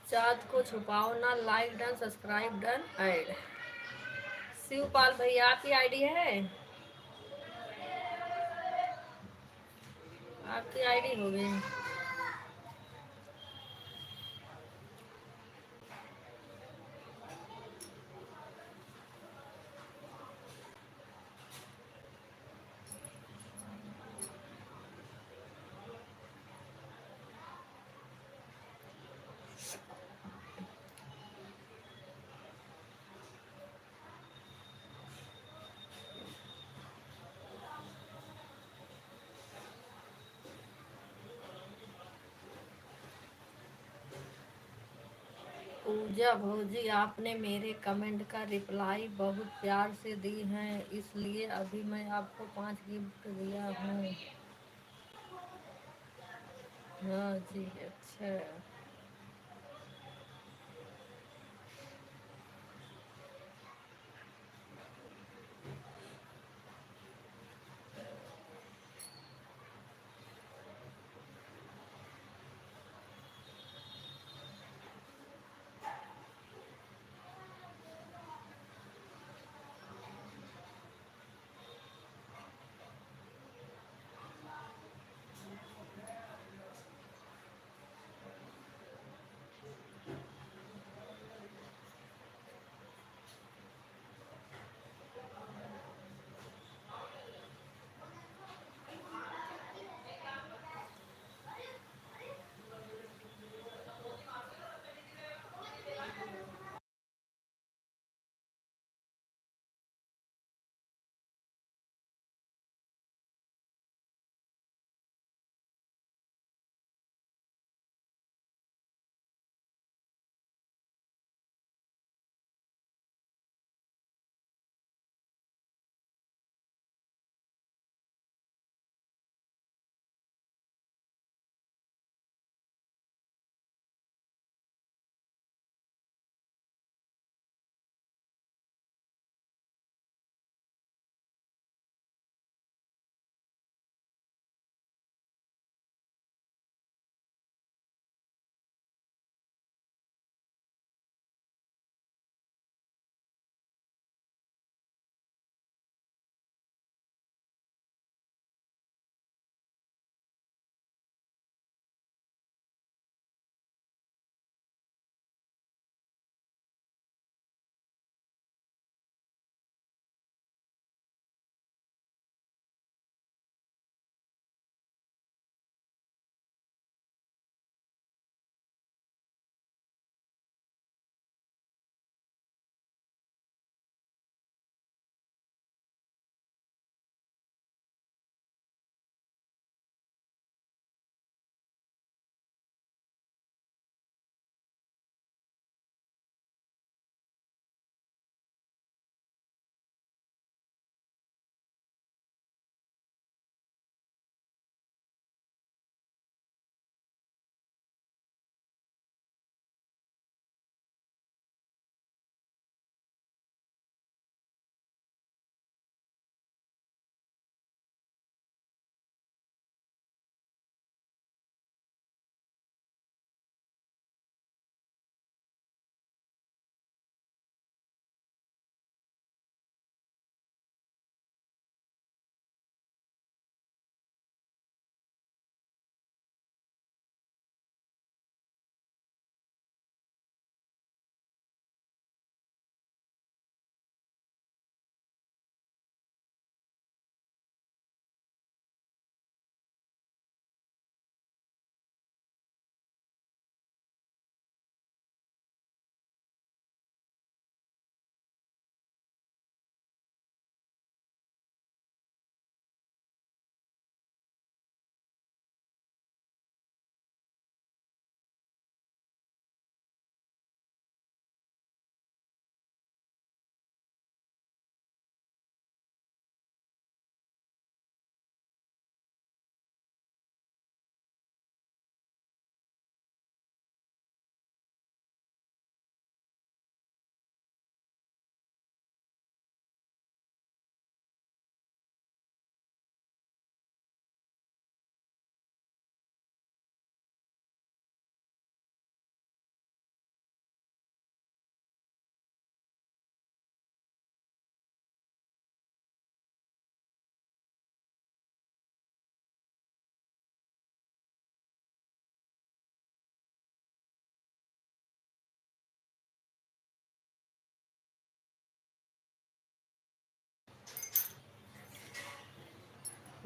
Speaker 1: चाँद को छुपाओ ना, like done, subscribe done, add. Shivpal भैया आपकी आईडी है? आपकी आईडी होगी। पूजा भौजी आपने मेरे कमेंट का रिप्लाई बहुत प्यार से दी है, इसलिए अभी मैं आपको 5 गिफ्ट दिया हूँ। हाँ जी, अच्छा।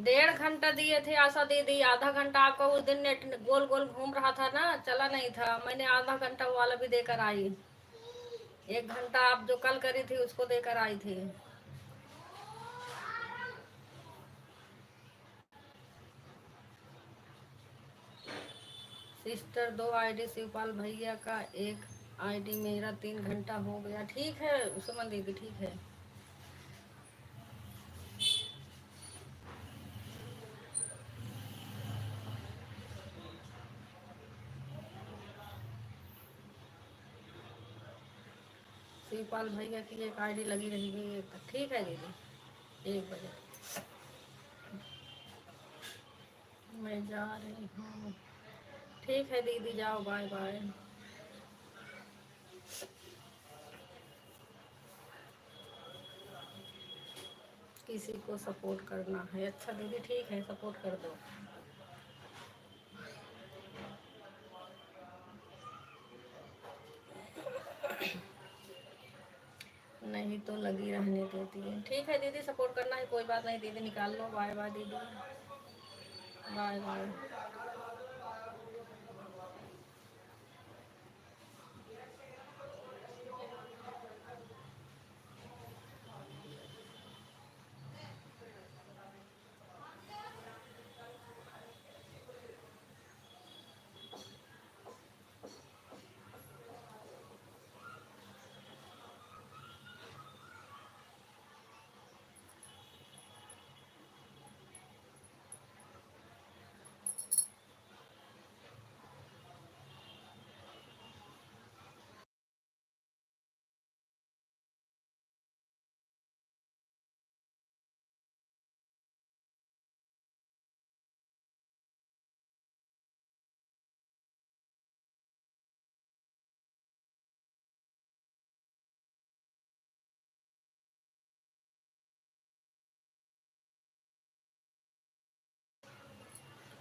Speaker 1: 1.5 घंटा दिए थे आशा दीदी, आधा घंटा आपका उस दिन नेट गोल गोल घूम रहा था ना, चला नहीं था, मैंने आधा घंटा वाला भी देकर आई। 1 घंटा आप जो कल करी थी उसको देकर आई थी। सिस्टर 2 आईडी शिवपाल भैया का, 1 आईडी मेरा, 3 घंटा हो गया। ठीक है सुमन दीदी, ठीक है। शिवपाल भैया की 1 आईडी लगी रहेगी, ठीक है दीदी। 1 बजे मैं जा रही हूँ। ठीक है दीदी, जाओ, बाय बाय। किसी को सपोर्ट करना है, अच्छा दीदी ठीक है, सपोर्ट कर दो। नहीं तो लगी रहने देती है। ठीक है दीदी, सपोर्ट करना है, कोई बात नहीं दीदी, निकाल लो। बाय बाय दीदी, बाय बाय।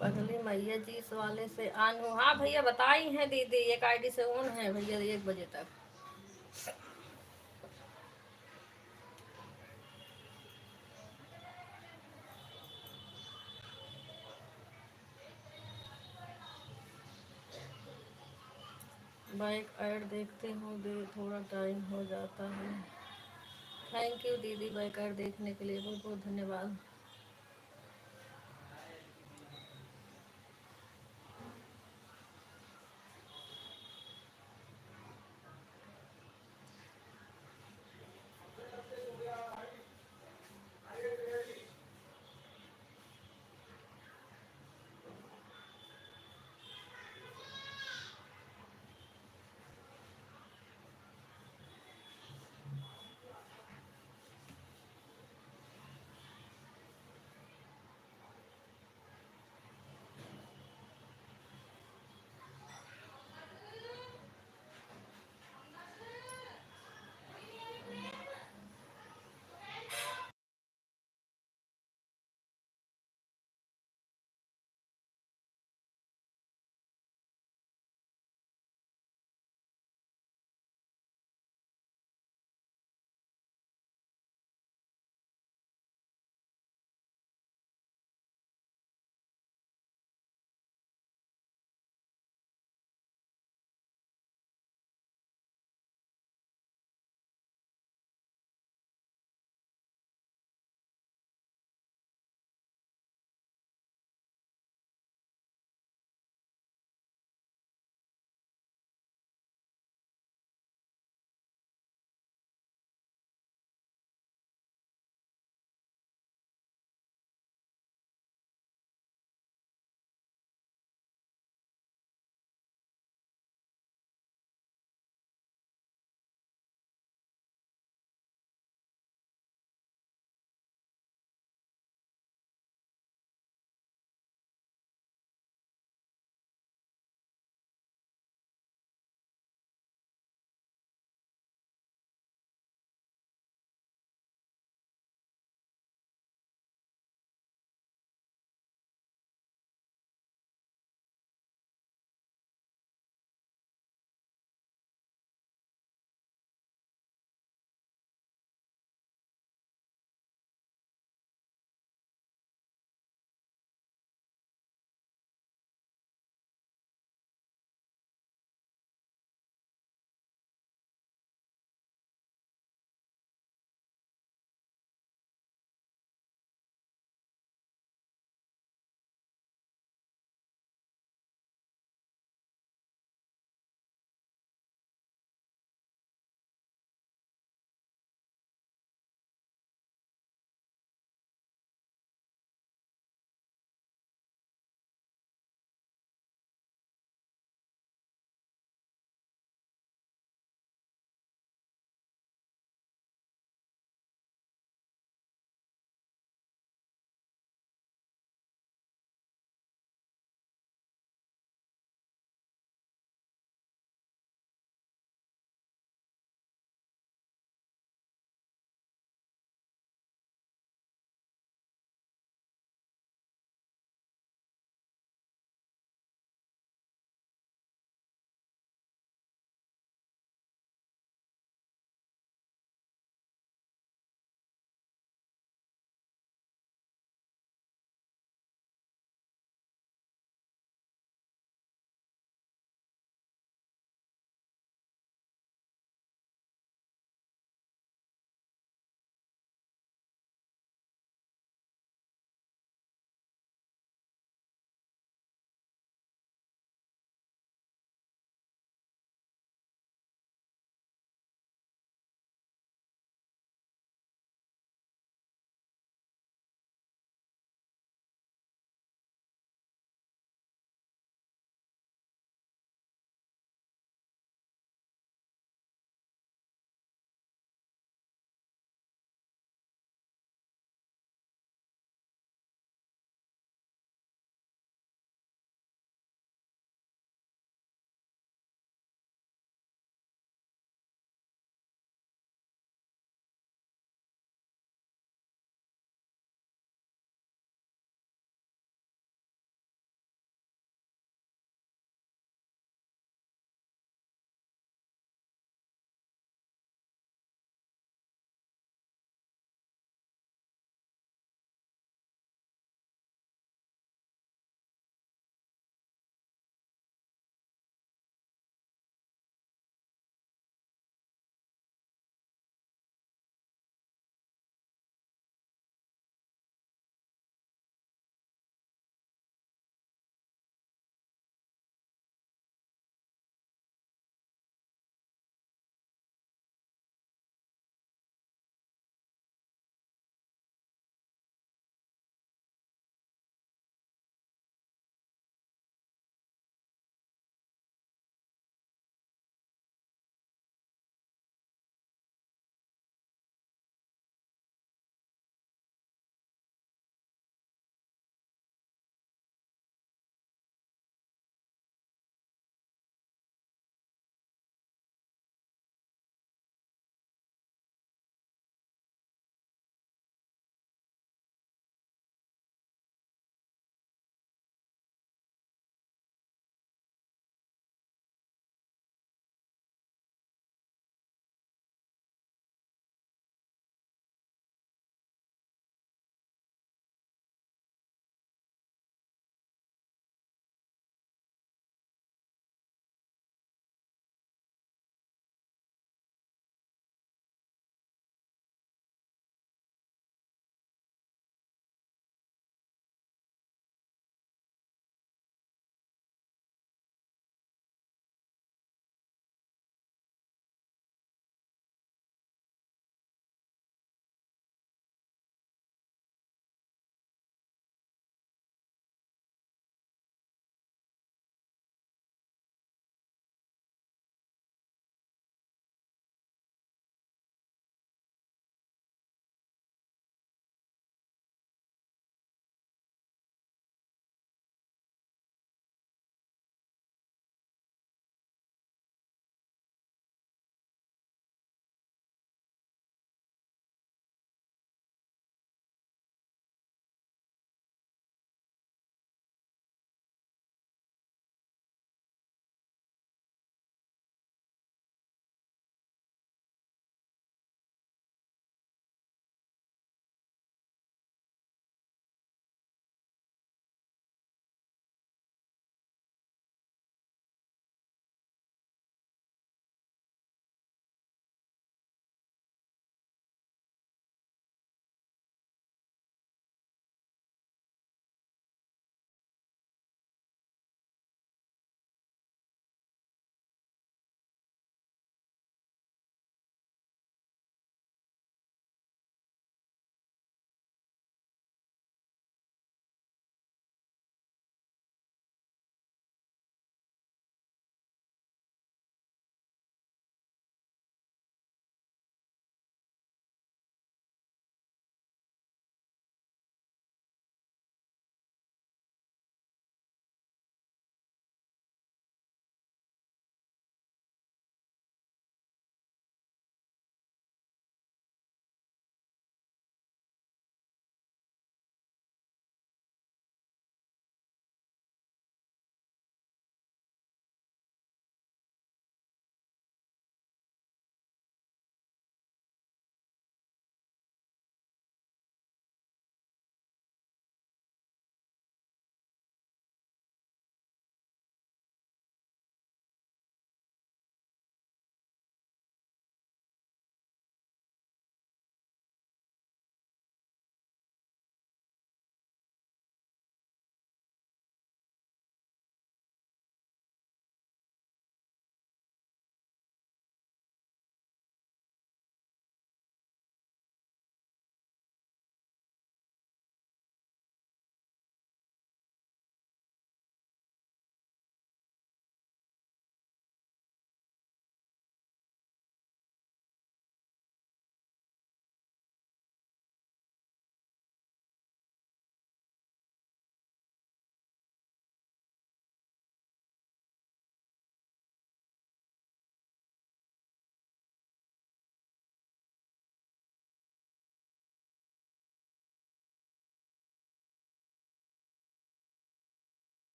Speaker 1: पगली मैया जी इस वाले से ऑन हो। हाँ भैया बताई हैं दीदी, 1 आईडी से ऑन है भैया 1 बजे तक। बैक ऐड देखते हूँ दे, थोड़ा टाइम हो जाता है। थैंक यू दीदी, बैक ऐड देखने के लिए बहुत बहुत धन्यवाद।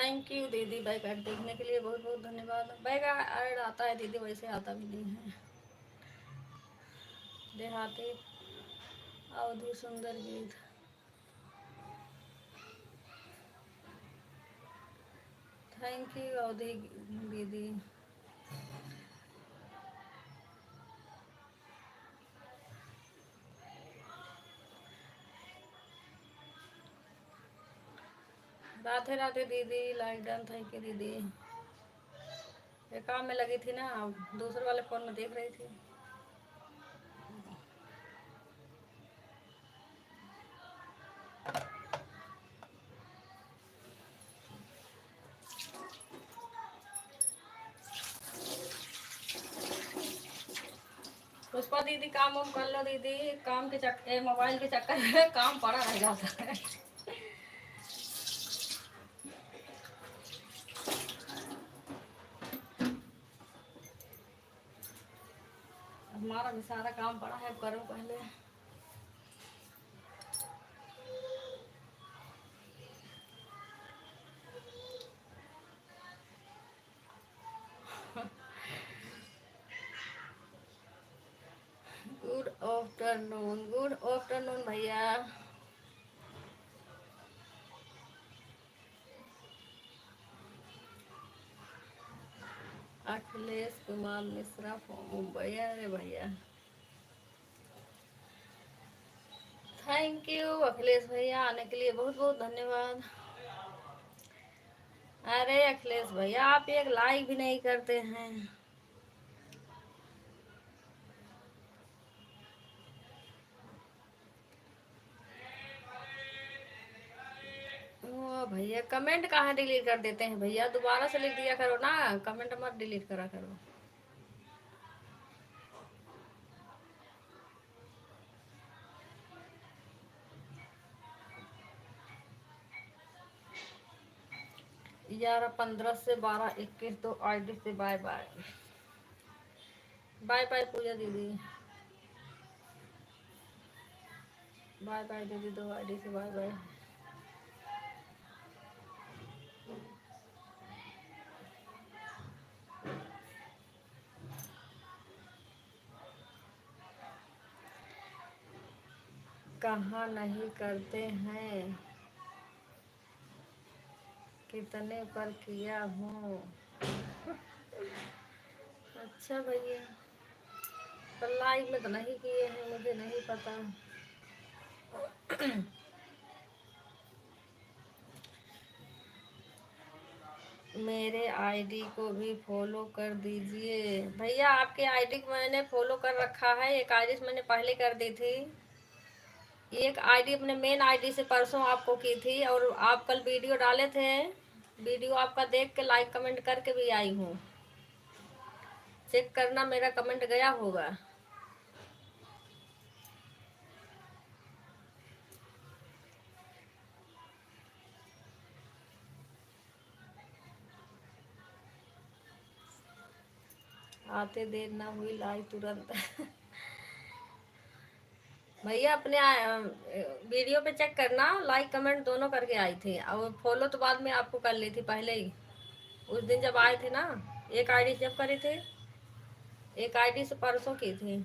Speaker 1: थैंक यू दीदी, बैक ऐड देखने के लिए बहुत बहुत धन्यवाद। बैक ऐड आता है दीदी, वैसे आता भी नहीं है। देहाती अवधि सुंदर गीत। थैंक यू अवधि दीदी। राधे राधे दीदी, लाइक डन, थैंक यू दीदी। ये काम में लगी थी ना, दूसरे वाले फोन में देख रही थी। पुष्पा दीदी काम वाम कर लो दीदी, काम के चक्कर, मोबाइल के चक्कर में काम पड़ा रह जाता है। हमारा भी सारा काम पड़ा है, करो पहले। गुड आफ्टरनून भैया। अखिलेश कुमार मिश्रा मुंबई, अरे भैया थैंक यू अखिलेश भैया, आने के लिए बहुत बहुत धन्यवाद। अरे अखिलेश भैया, आप एक लाइक भी नहीं करते हैं। ओ भैया, कमेंट कहाँ डिलीट कर देते हैं भैया, दोबारा से लिख दिया करो ना, कमेंट मत डिलीट करा करो। यार 15 से 12 21 तो आईडी से बाय बाय। बाय बाय पूजा दीदी, बाय बाय दीदी, 2 आईडी से बाय बाय। कहाँ नहीं करते हैं, कितने पर किया हूँ। अच्छा भैया, पर लाइक में तो नहीं किए हैं, मुझे नहीं पता। मेरे आईडी को भी फॉलो कर दीजिए भैया। आपके आईडी को मैंने फॉलो कर रखा है, एक आईडी से मैंने पहले कर दी थी, एक आईडी अपने मेन आईडी से परसों आपको की थी, और आप कल वीडियो डाले थे, वीडियो आपका देख के लाइक कमेंट करके भी आई हूँ, चेक करना मेरा कमेंट गया होगा। आते देर ना हुई लाइक तुरंत। भैया अपने वीडियो पे चेक करना, लाइक कमेंट दोनों करके आई थी, और फॉलो तो बाद में आपको कर ली थी पहले ही, उस दिन जब आए थे ना। एक आईडी जब करी थी, एक आईडी से परसों की थी।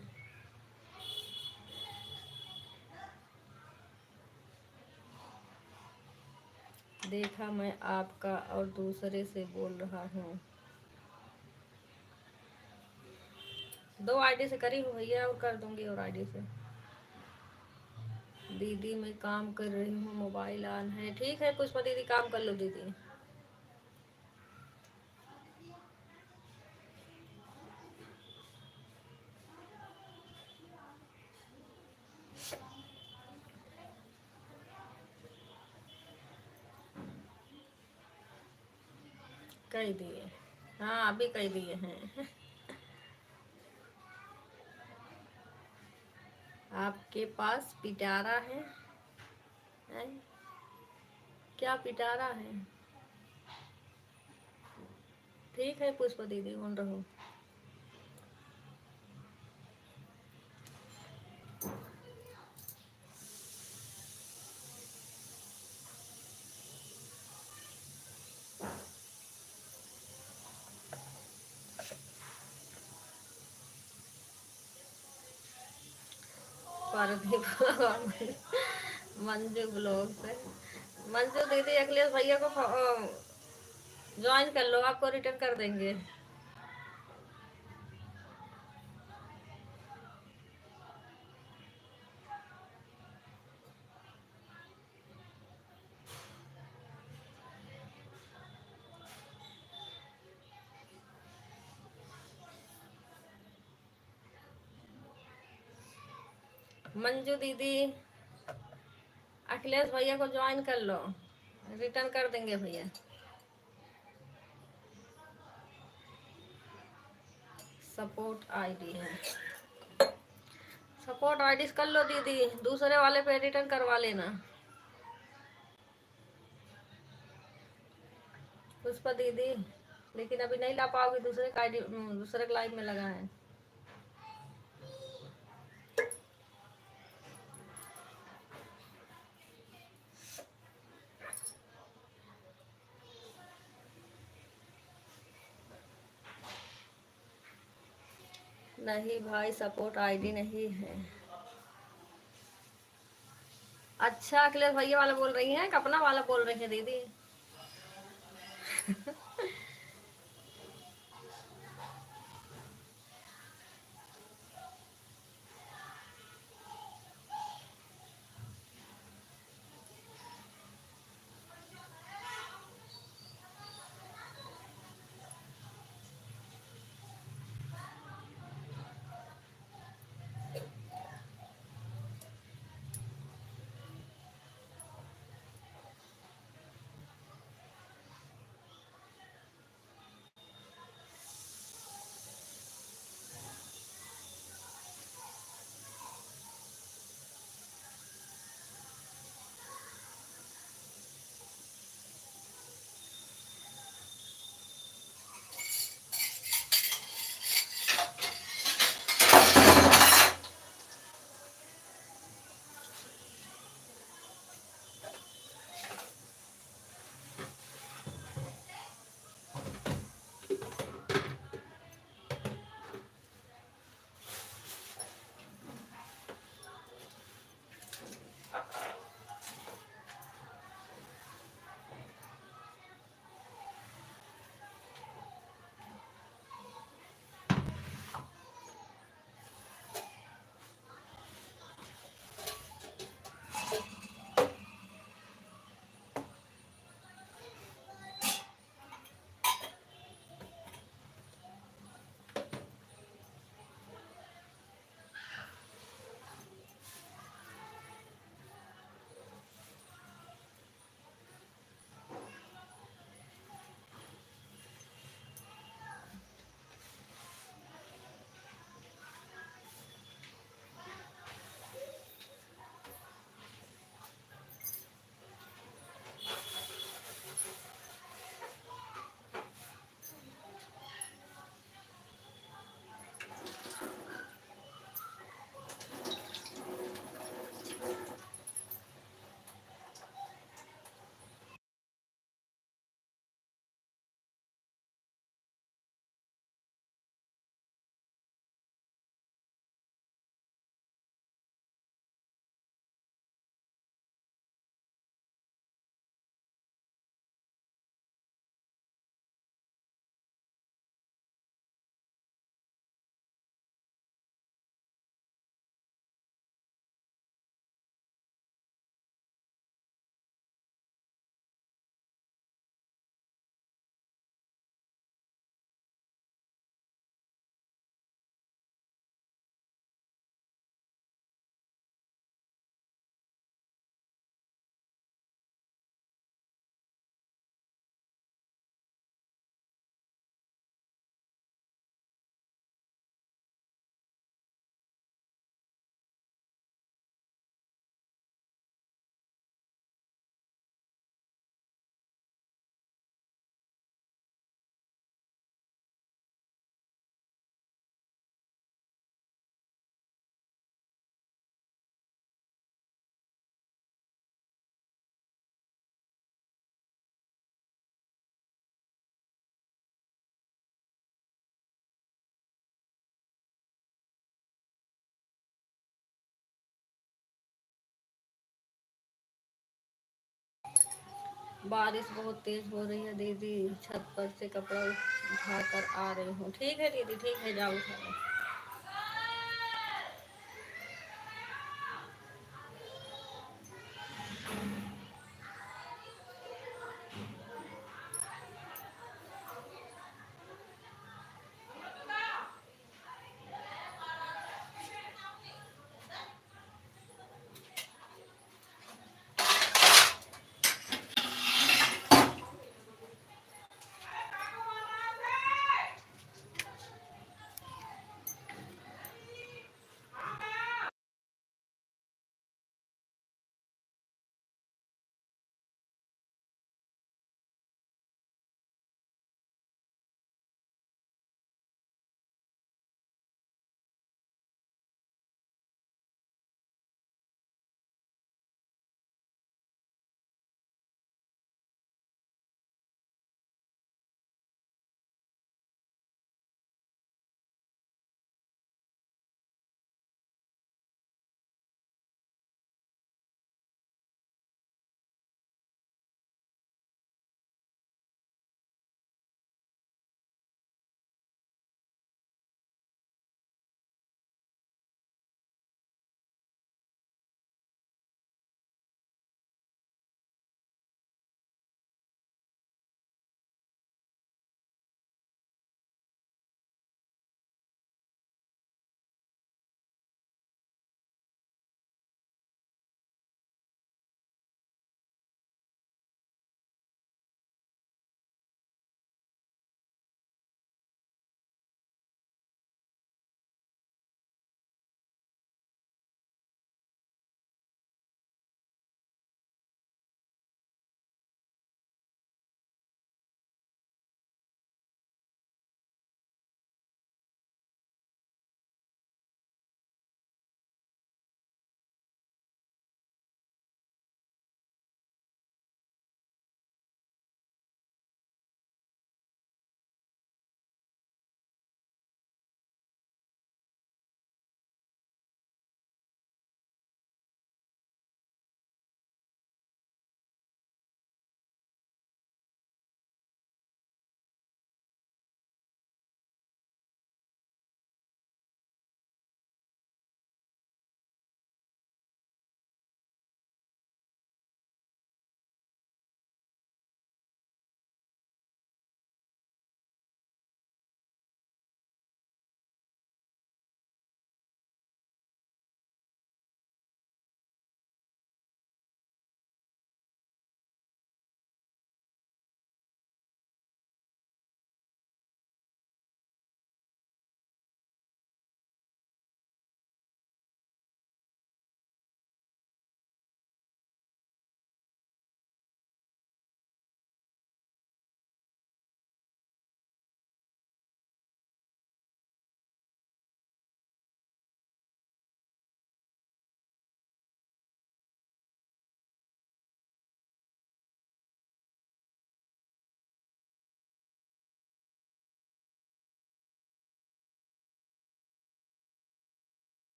Speaker 1: देखा मैं आपका और दूसरे से बोल रहा हूँ। 2 आईडी से करी हूँ भैया, और कर दूंगी और आईडी से। दीदी मैं काम कर रही हूँ, मोबाइल ऑन है। ठीक है पुष्पा दीदी, काम कर लो दीदी। कह दिए, हाँ अभी कह दिए हैं। आपके पास पिटारा है? क्या पिटारा है? ठीक है पुष्पा दीदी, ऑन रहो। पारदीप मंजू ब्लॉग से। मंजू दीदी अखिलेश भैया को ज्वाइन कर लो, आपको रिटर्न कर देंगे। मंजू दीदी अखिलेश भैया को ज्वाइन कर लो, रिटर्न कर देंगे भैया। सपोर्ट आईडी है, सपोर्ट आईडी कर लो दीदी, दूसरे वाले पे रिटर्न करवा लेना। पुष्पा दीदी लेकिन अभी नहीं ला पाओगे, दूसरे का आईडी दूसरे लाइव में लगा है। नहीं भाई सपोर्ट आईडी नहीं है। अच्छा अखिलेश भैया वाला बोल रही हैं कि अपना वाला बोल रही है दीदी? बारिश बहुत तेज हो रही है दीदी, छत पर से कपड़ा उठा कर आ रही हूँ। ठीक है दीदी, ठीक है, जाओ उठा लो।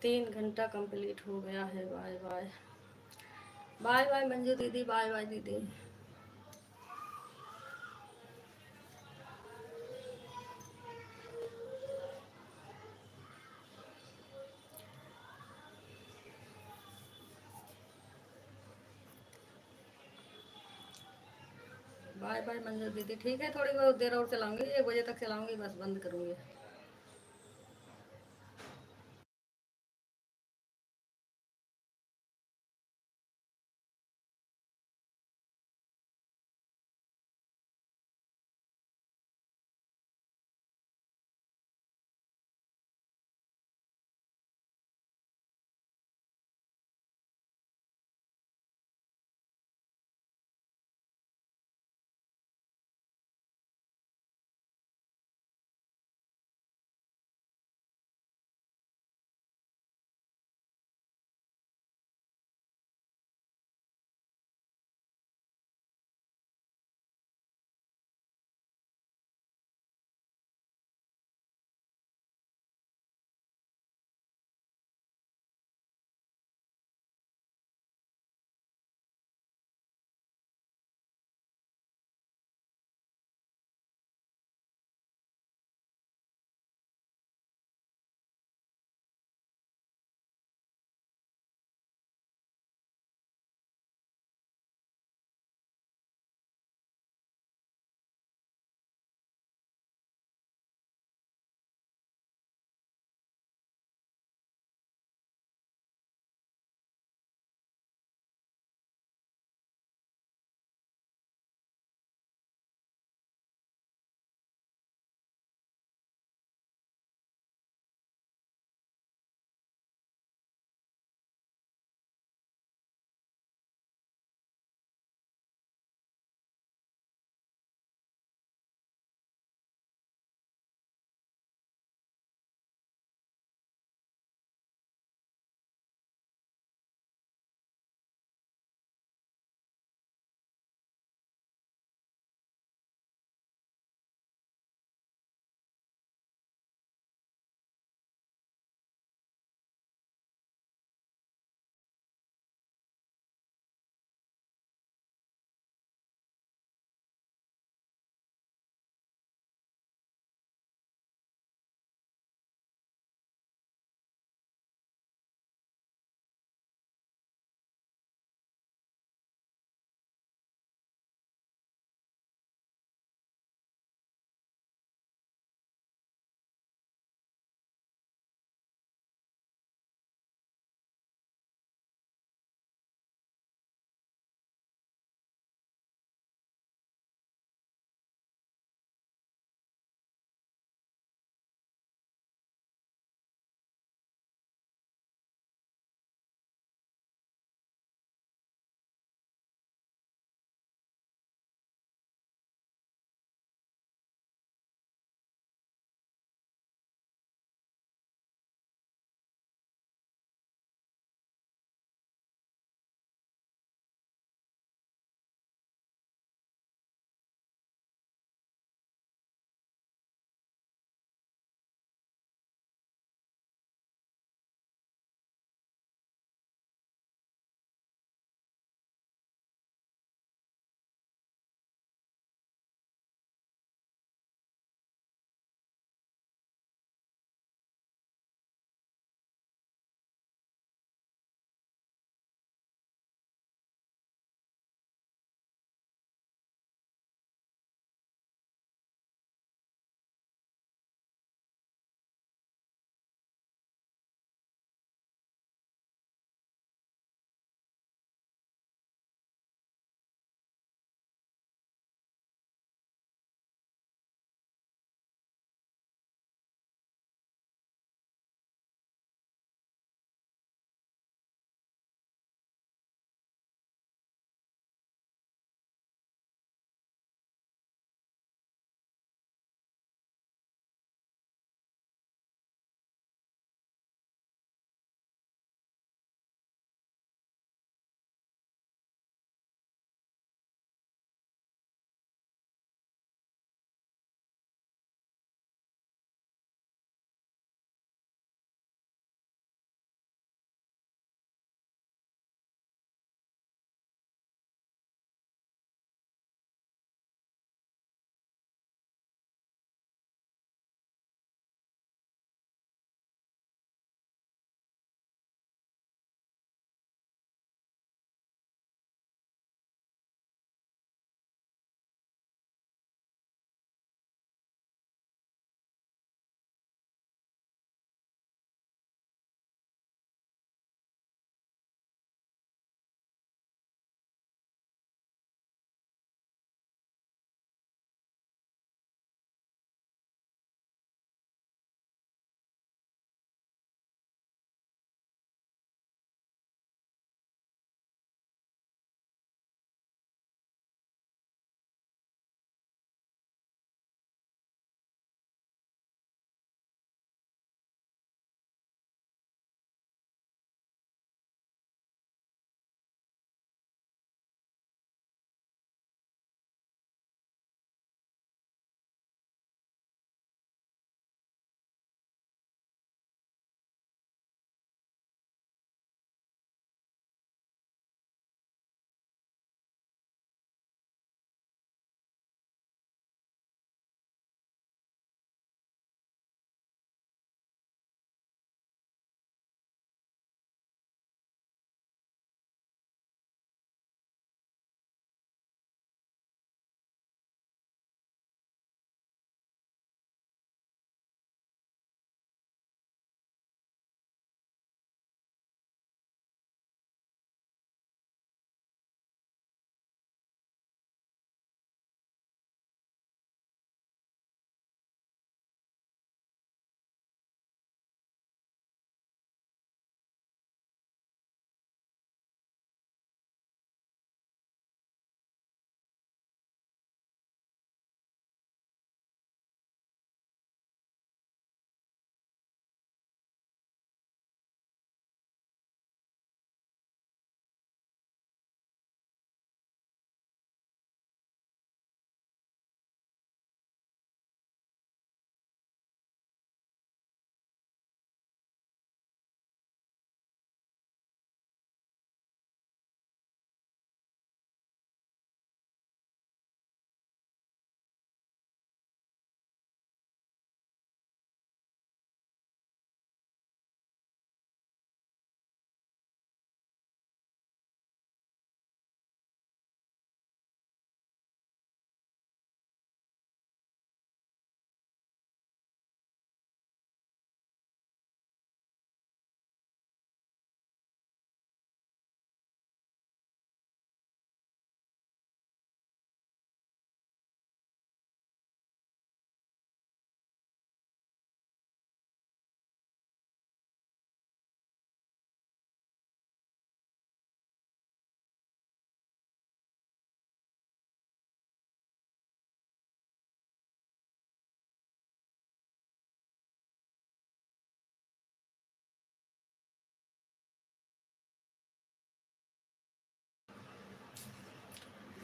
Speaker 1: 3 घंटा कंप्लीट हो गया है। Bye bye. Bye bye Manju दीदी, बाय बाय दीदी। बाय बाय मंजू दीदी। ठीक है, थोड़ी बहुत देर और चलाऊंगी, 1 बजे तक चलाऊंगी, बस बंद करूंगी।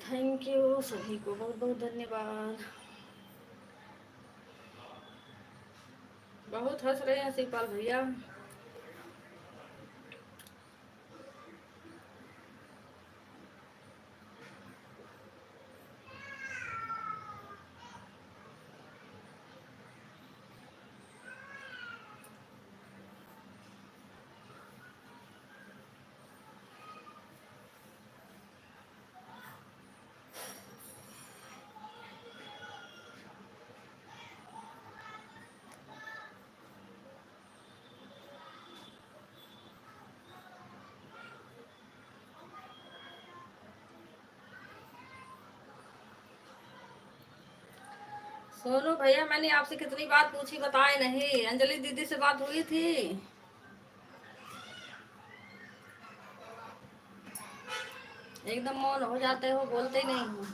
Speaker 1: थैंक यू सभी को, बहुत बहुत धन्यवाद। बहुत हंस रहे हैं शिवपाल भैया। सोनू भैया, मैंने आपसे कितनी बात पूछी, बताए नहीं। अंजलि दीदी से बात हुई थी। एकदम मौन हो जाते हो, बोलते ही नहीं हो।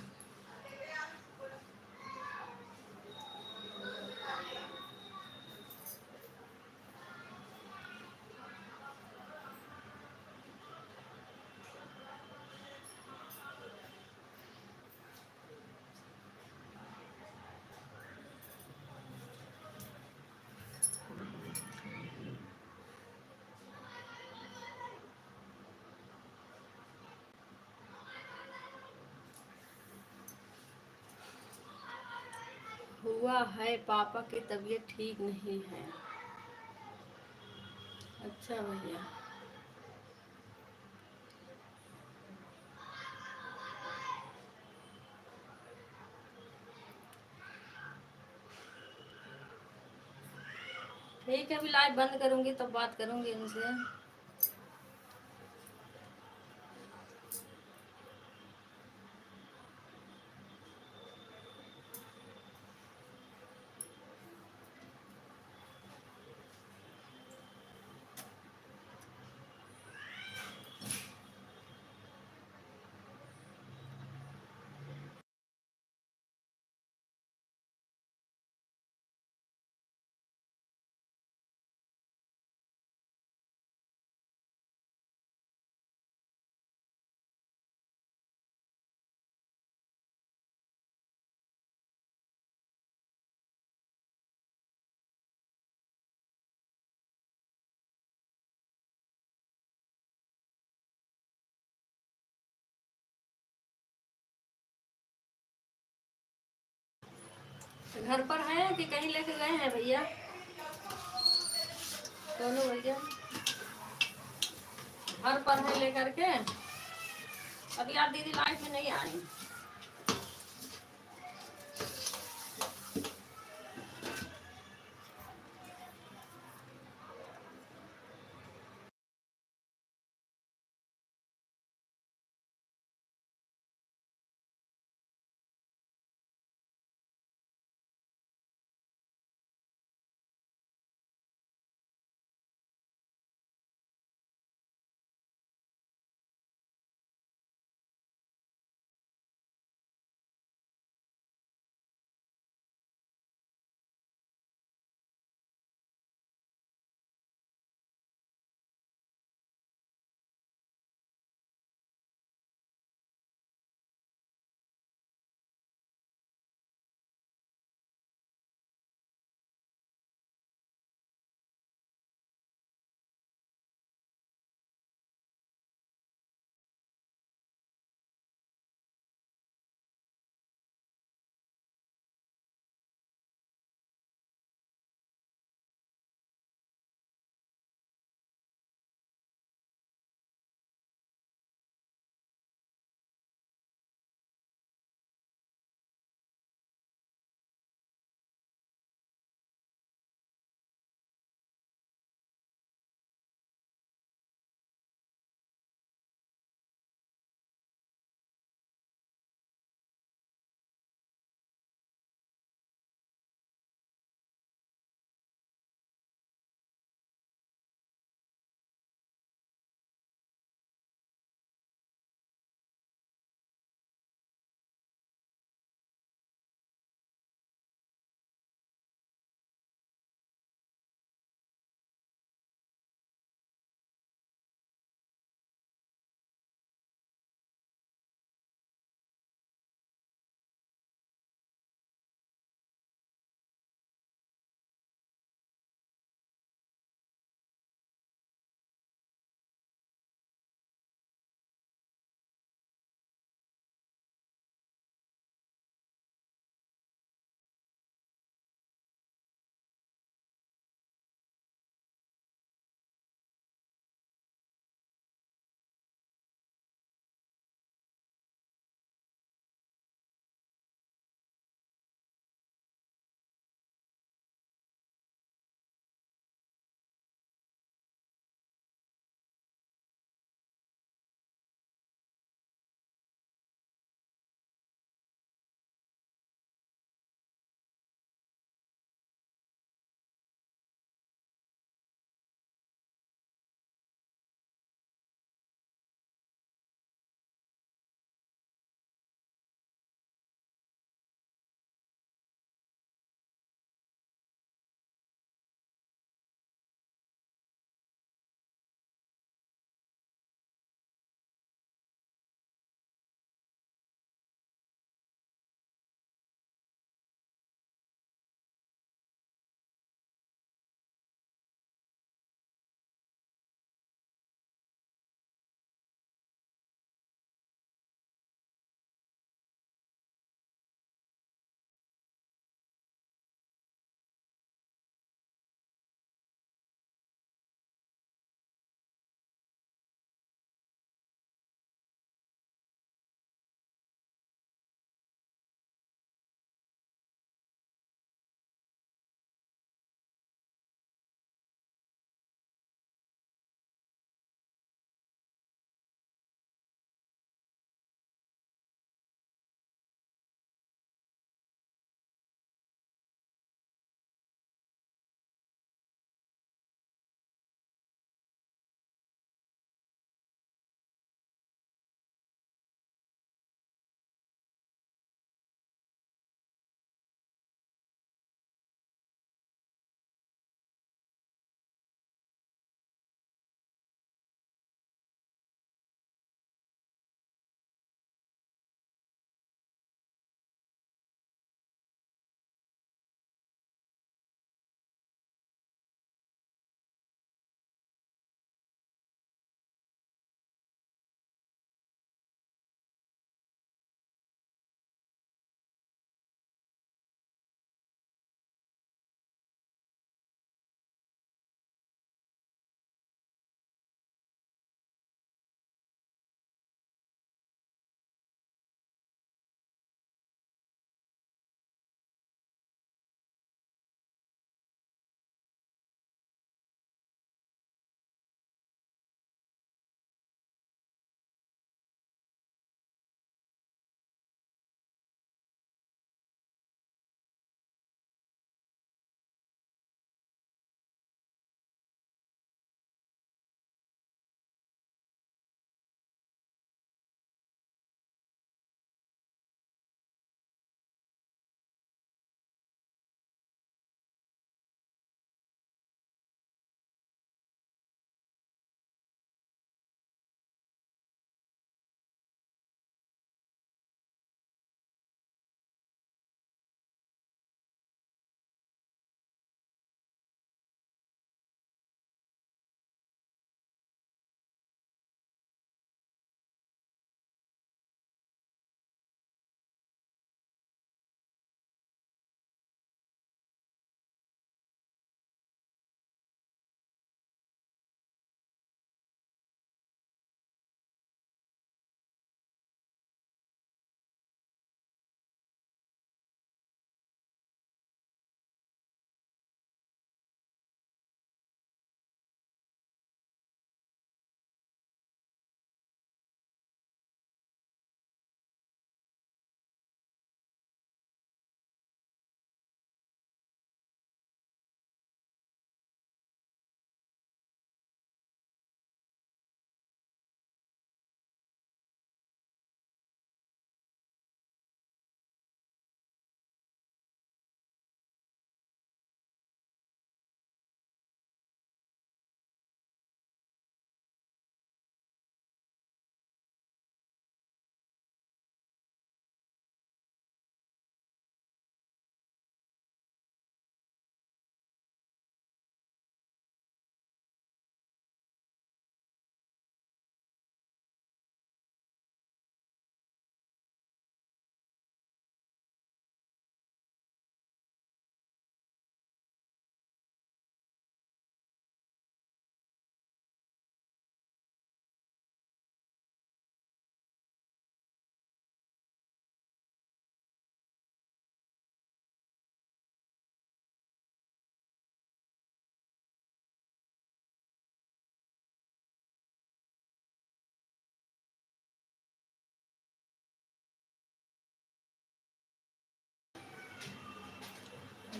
Speaker 1: हुआ है, पापा की तबीयत ठीक नहीं है। अच्छा भैया। ठीक है, अभी लाइव बंद करूंगी तब बात करूंगी उनसे। घर पर हैं कि कहीं लेके गए हैं भैया? दोनों भैया घर पर है लेकर के। अभी आप दीदी लाइफ में नहीं आई।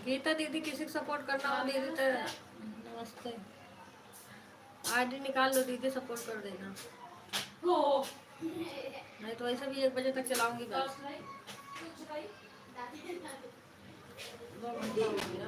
Speaker 1: गीता दीदी किसी को सपोर्ट करना हो दीदी तो नमस्ते, आईडी निकाल लो दीदी, सपोर्ट कर देना। नहीं तो ऐसे भी 1 बजे तक चलाऊंगी बस। 2 घंटा हो गया।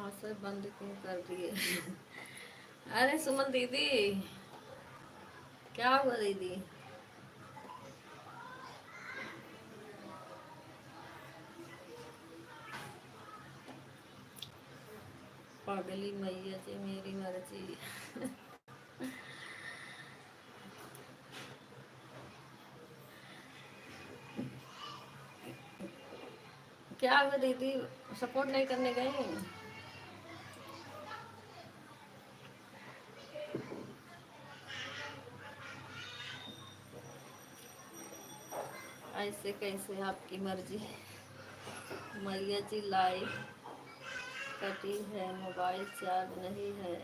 Speaker 1: हाँ सर, बंद क्यों कर दिए? अरे सुमन दीदी, क्या हुआ दीदी? पागली मैया जी, मेरी मर्जी। क्या हुआ दीदी, सपोर्ट नहीं करने गए? ऐसे कैसे, आपकी मर्जी। मैया जी, लाइट कटी है, मोबाइल चार्ज नहीं है।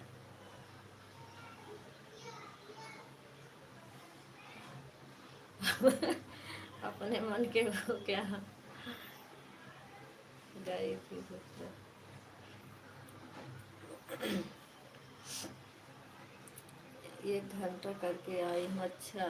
Speaker 1: अपने मन के वो क्या गई थी तो। 1 घंटा करके आई हूँ। अच्छा,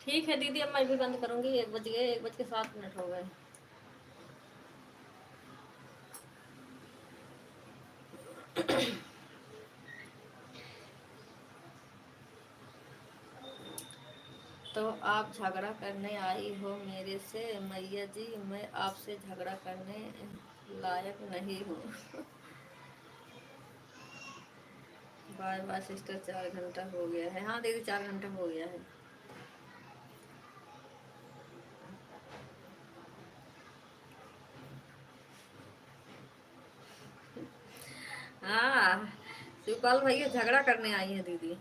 Speaker 1: ठीक है दीदी, अब मैं भी बंद करूँगी। 1 बज गए, 1 बज के 7 मिनट हो गए। तो आप झगड़ा करने आई हो मेरे से? मैया जी, मैं आपसे झगड़ा करने लायक नहीं हूँ। बाय बाय सिस्टर, 4 घंटा हो गया है। हाँ दीदी, 4 घंटा हो गया है। हाँ, शिवपाल भैया झगड़ा करने आई है दीदी।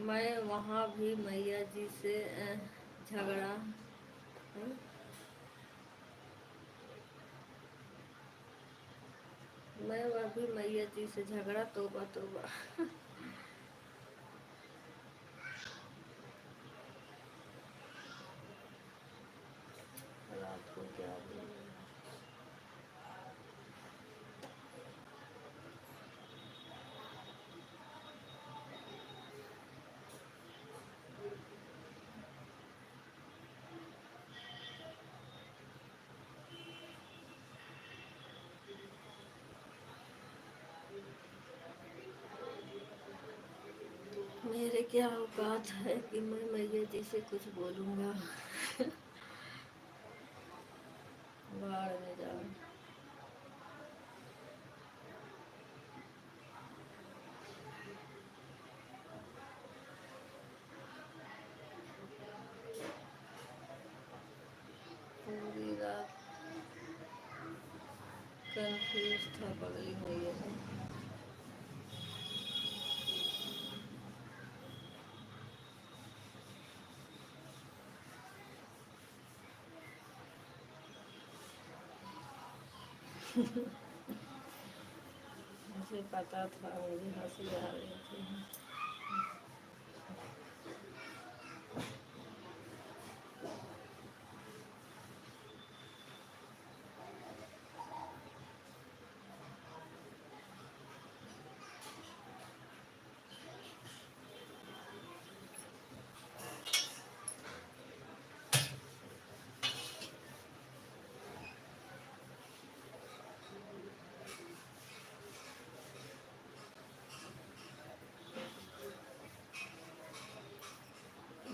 Speaker 1: मैं वहाँ भी मैया जी से झगड़ा मैं वहाँ भी मैया जी से झगड़ा, तोबा तोबा। रात को क्या बोलूं? मेरे क्या औकात है कि मैं मैया जी से कुछ बोलूँगा? बाहर में जाओ। पूरी रात कंफ्यूज था पगली मैया जी। मुझे पता था, मुझे हंसी आ रही थी।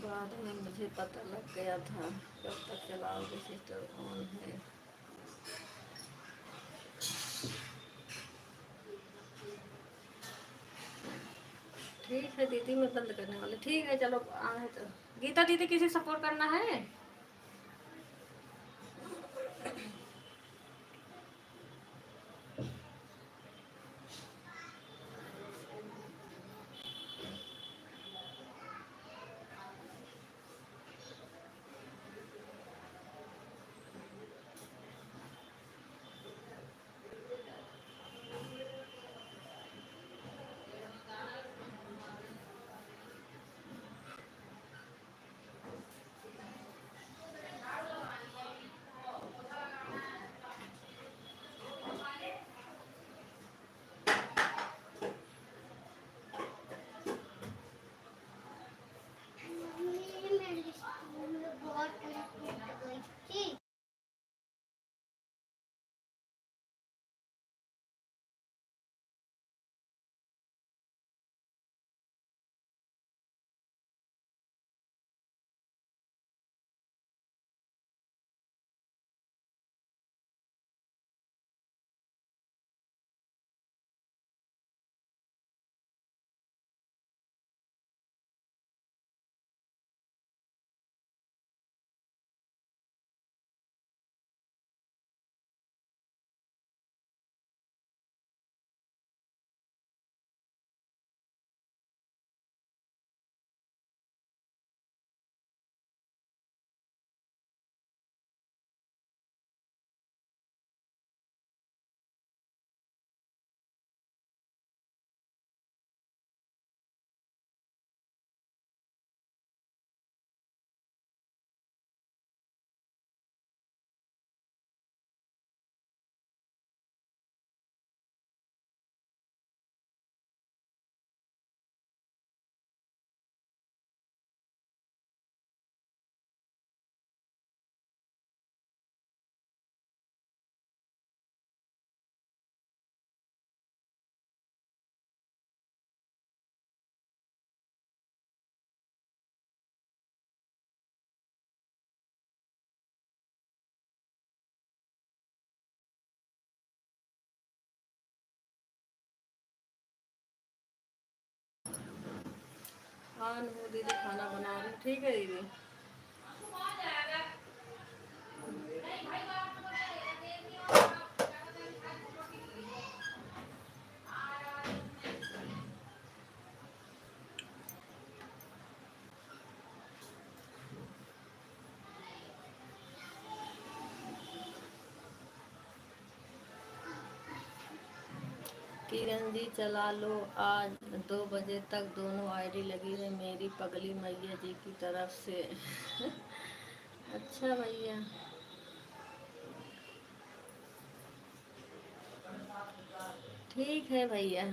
Speaker 1: बाद में मुझे पता लग गया था। कब तक चलाओगे सिस्टर, ऑन है। है दीदी, मैं बंद करने वाली। ठीक है चलो, आए तो गीता दीदी किसी सपोर्ट करना है? हाँ वो दीदी खाना बना रही। ठीक है दीदी। किरण जी चला लो, आज 2 बजे तक दोनों आईडी लगी है मेरी पगली मैया जी की तरफ से। अच्छा भैया, ठीक है भैया।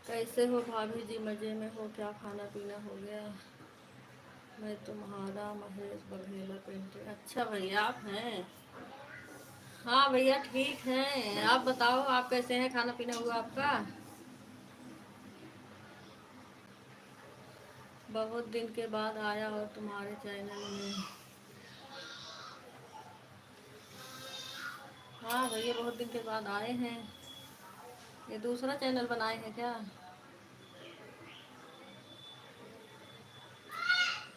Speaker 1: कैसे हो भाभी जी? मज़े में हो? क्या खाना पीना हो गया? मैं तुम्हारा महेश बघेला पेंटर। अच्छा भैया आप हैं? हाँ भैया ठीक हैं। आप बताओ आप कैसे हैं? खाना पीना हुआ आपका? बहुत दिन के बाद आया और तुम्हारे चैनल में। हाँ भैया बहुत दिन के बाद आए हैं। ये दूसरा चैनल बनाए हैं क्या?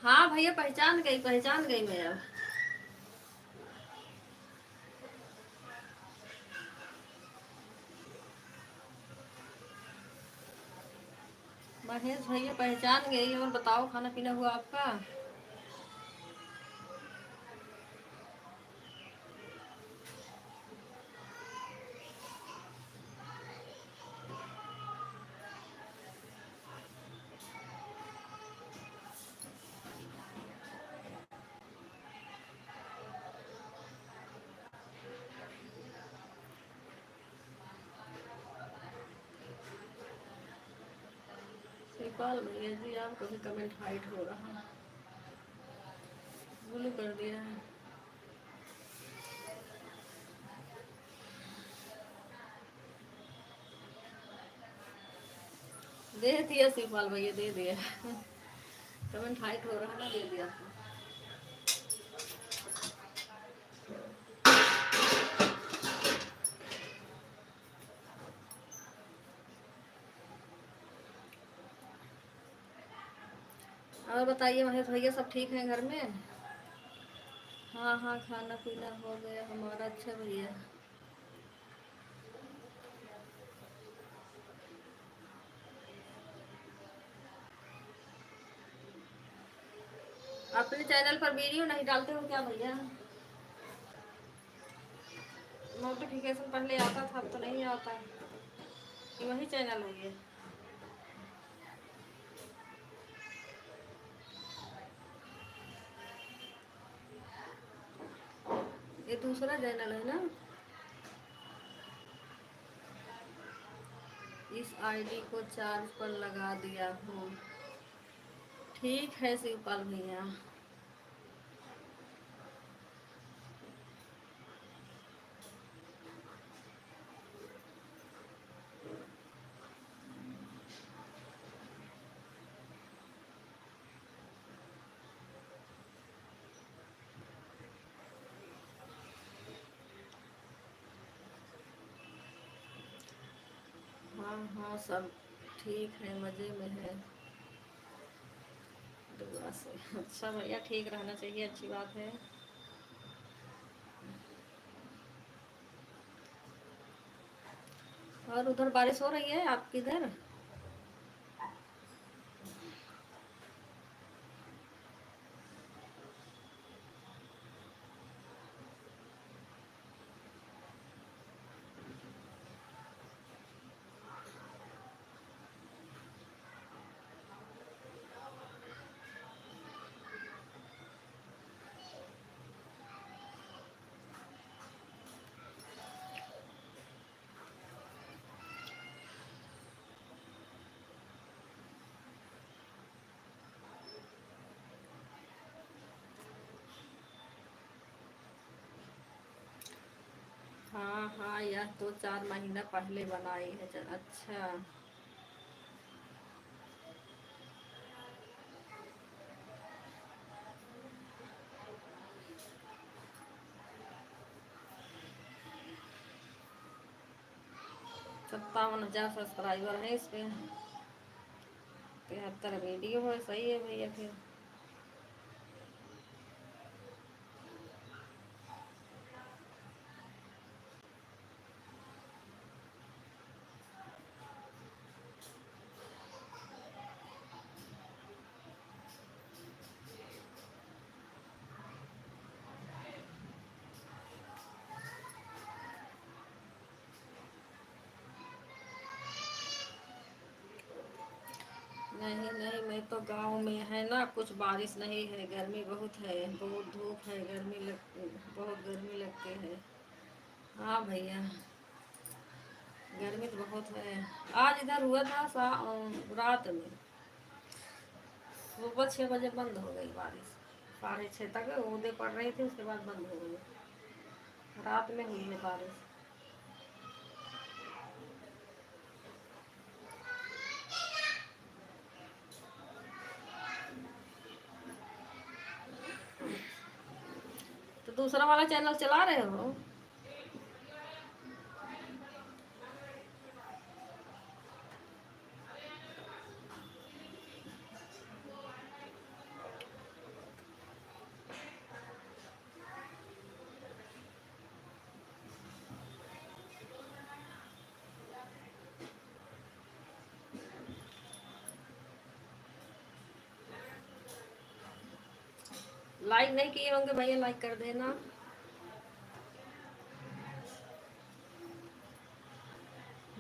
Speaker 1: हाँ भैया पहचान गई मैं अब। महेश भैया पहचान गई। और बताओ खाना पीना हुआ आपका? श्रीपाल भैया जी आपका भी कमेंट हाइट हो रहा है। ब्लू कर दिया है। दे दिया शिवपाल भैया दे दिया। कमेंट हाइट हो रहा ना, दे दिया। और बताइए महेश भैया सब ठीक हैं घर में? हाँ हाँ खाना पीना हो गया हमारा। अच्छा भैया अपने चैनल पर वीडियो नहीं डालते हो क्या भैया? नोटिफिकेशन पहले आता था अब तो नहीं आता है। कि वही चैनल है ये? ये दूसरा चैनल है ना? इस आईडी को चार्ज पर लगा दिया हूँ। ठीक है शिवपाल भैया। हाँ हाँ सब ठीक है, मज़े में है दुआ से। अच्छा भैया ठीक रहना चाहिए, अच्छी बात है। और उधर बारिश हो रही है आपके इधर? हाँ हाँ यह तो 4 महीना पहले बनाई है। अच्छा। ₹57,000 सब्सक्राइबर है इस पे। 73 वीडियो है, सही है भैया फिर। नहीं नहीं मैं तो गांव में है ना, कुछ बारिश नहीं है, गर्मी बहुत है, बहुत धूप है, बहुत गर्मी लगती है। हाँ भैया गर्मी गर्मी तो बहुत है। आज इधर हुआ था रात में, सुबह 6 बजे बंद हो गई बारिश, 6:30 तक बूंदे पड़ रही थी, उसके बाद बंद हो गई। रात में हुई है बारिश। तो दूसरा वाला चैनल चला रहे हो? लाइक नहीं किए होंगे भैया, लाइक कर देना।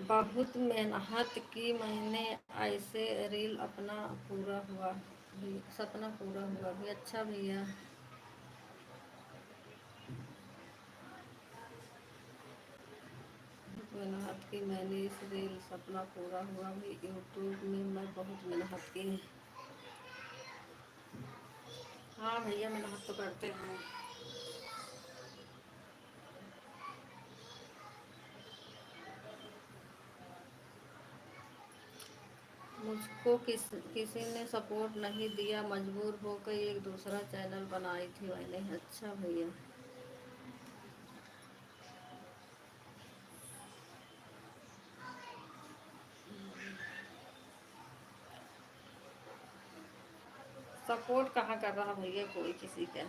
Speaker 1: बहुत मेहनत की मैंने, ऐसे रील अपना पूरा हुआ भी, सपना पूरा हुआ भी। अच्छा भैया, बहुत मेहनत की मैंने, इस रील सपना पूरा हुआ भी। यूट्यूब में मैं बहुत मेहनत की। हाँ भैया, मेहनत तो करते हैं। मुझको किसी ने सपोर्ट नहीं दिया, मजबूर होकर एक दूसरा चैनल बनाई थी मैंने। अच्छा भैया, सपोर्ट कहाँ कर रहा भैया कोई किसी का।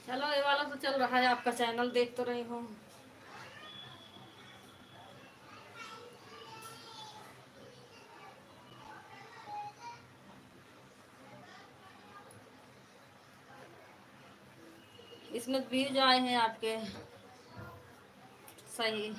Speaker 1: चलो, ये वाला तो चल रहा है, आपका चैनल देख तो रही हूँ। इसमें व्यूज आए हैं आपके सही।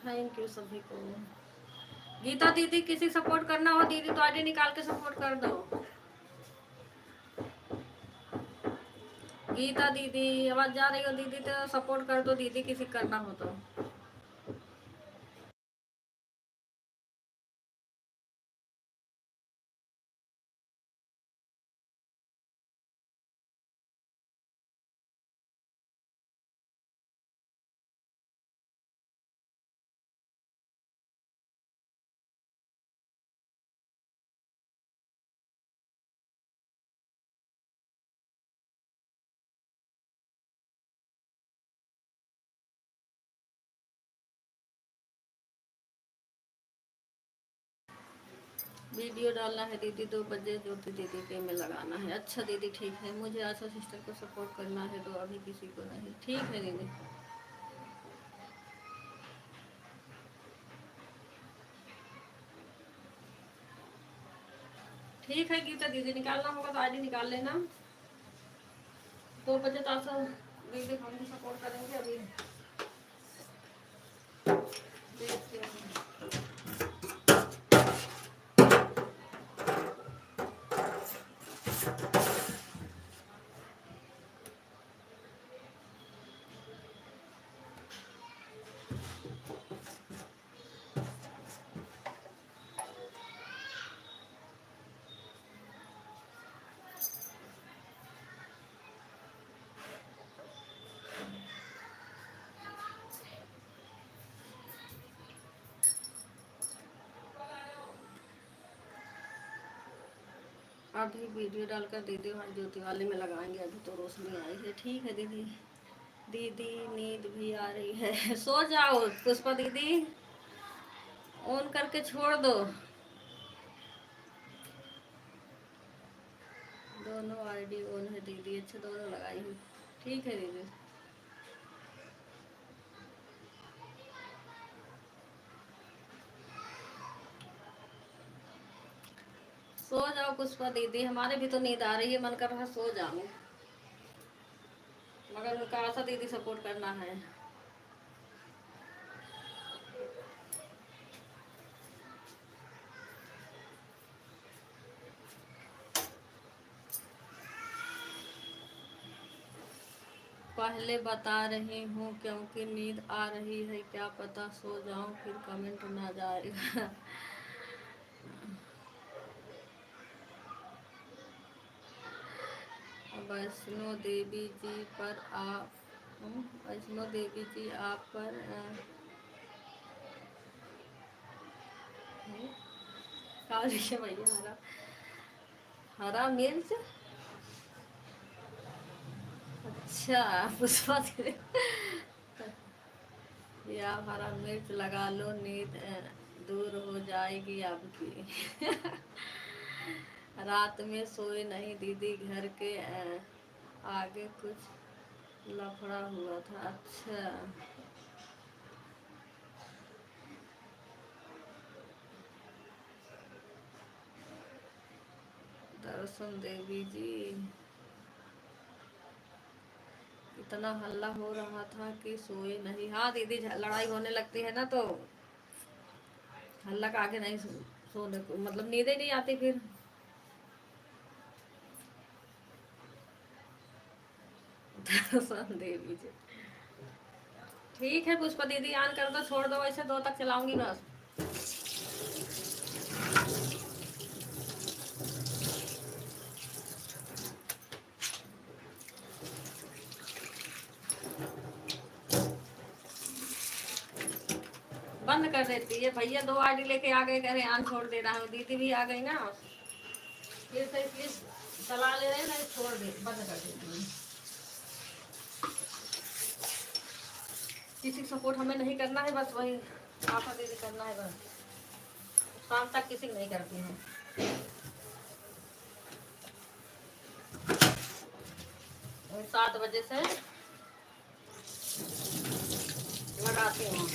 Speaker 1: थैंक यू सभी को। गीता दीदी, किसी सपोर्ट करना हो दीदी तो आईडी निकाल के सपोर्ट कर दो। गीता दीदी, आवाज जा रही हो दीदी तो सपोर्ट कर दो दीदी, किसी करना हो तो। वीडियो डालना है दीदी 2 बजे, ज्योति दीदी के में लगाना है। अच्छा दीदी ठीक है, मुझे आशा सिस्टर को सपोर्ट करना है तो अभी किसी को नहीं। ठीक है दीदी। ठीक है गीता दीदी, निकालना होगा तो आईडी निकाल लेना। 2 बजे तो आशा दीदी हम भी सपोर्ट करेंगे। अभी देखते हैं। अभी वीडियो डालकर दीदी वहाँ ज्योति वाले में लगाएंगे। अभी तो रोशनी आई है। ठीक है दीदी। दीदी नींद भी आ रही है। सो जाओ पुष्पा दीदी, ऑन करके छोड़ दो। दोनों आईडी ऑन है दीदी। अच्छा दोनों लगाई हूँ। ठीक है दीदी। सो जाओ पुष्पा दीदी, हमारे भी तो नींद आ रही है, मन कर रहा है सो जाऊं, मगर उनका आशा दीदी सपोर्ट करना है। पहले बता रही हूँ क्योंकि नींद आ रही है, क्या पता सो जाऊं फिर कमेंट ना जाएगा। वैष्णो देवी जी पर आप वैष्णो देवी जी आप पर काली है भैया। हरा हरा मिर्च। अच्छा पुष्पा दीदी, या हरा मिर्च लगा लो, नींद दूर हो जाएगी आपकी। रात में सोए नहीं दीदी, घर के आगे कुछ लफड़ा हुआ था। अच्छा दर्शन देवी जी, इतना हल्ला हो रहा था कि सोए नहीं। हाँ दीदी, लड़ाई होने लगती है ना तो हल्ला का आगे नहीं सोने को मतलब नींद ही नहीं आती फिर। दर्शन देवी जी। ठीक है पुष्पा दीदी, ऑन कर दो, छोड़ दो, ऐसे 2 तक चलाऊंगी बस। बंद कर देती है भैया, 2 आईडी लेके आ गए, कह रहे ऑन छोड़ दे रहा हूँ। दीदी भी आ गई ना, फिर से इसलिए चला ले रहे हैं ना, छोड़ दे, बंद कर देती है। किसी सपोर्ट हमें नहीं करना है, बस वही आशा दीदी करना है बस। शाम तक किसी नहीं करती हैं। 7 बजे से लगाती हूँ।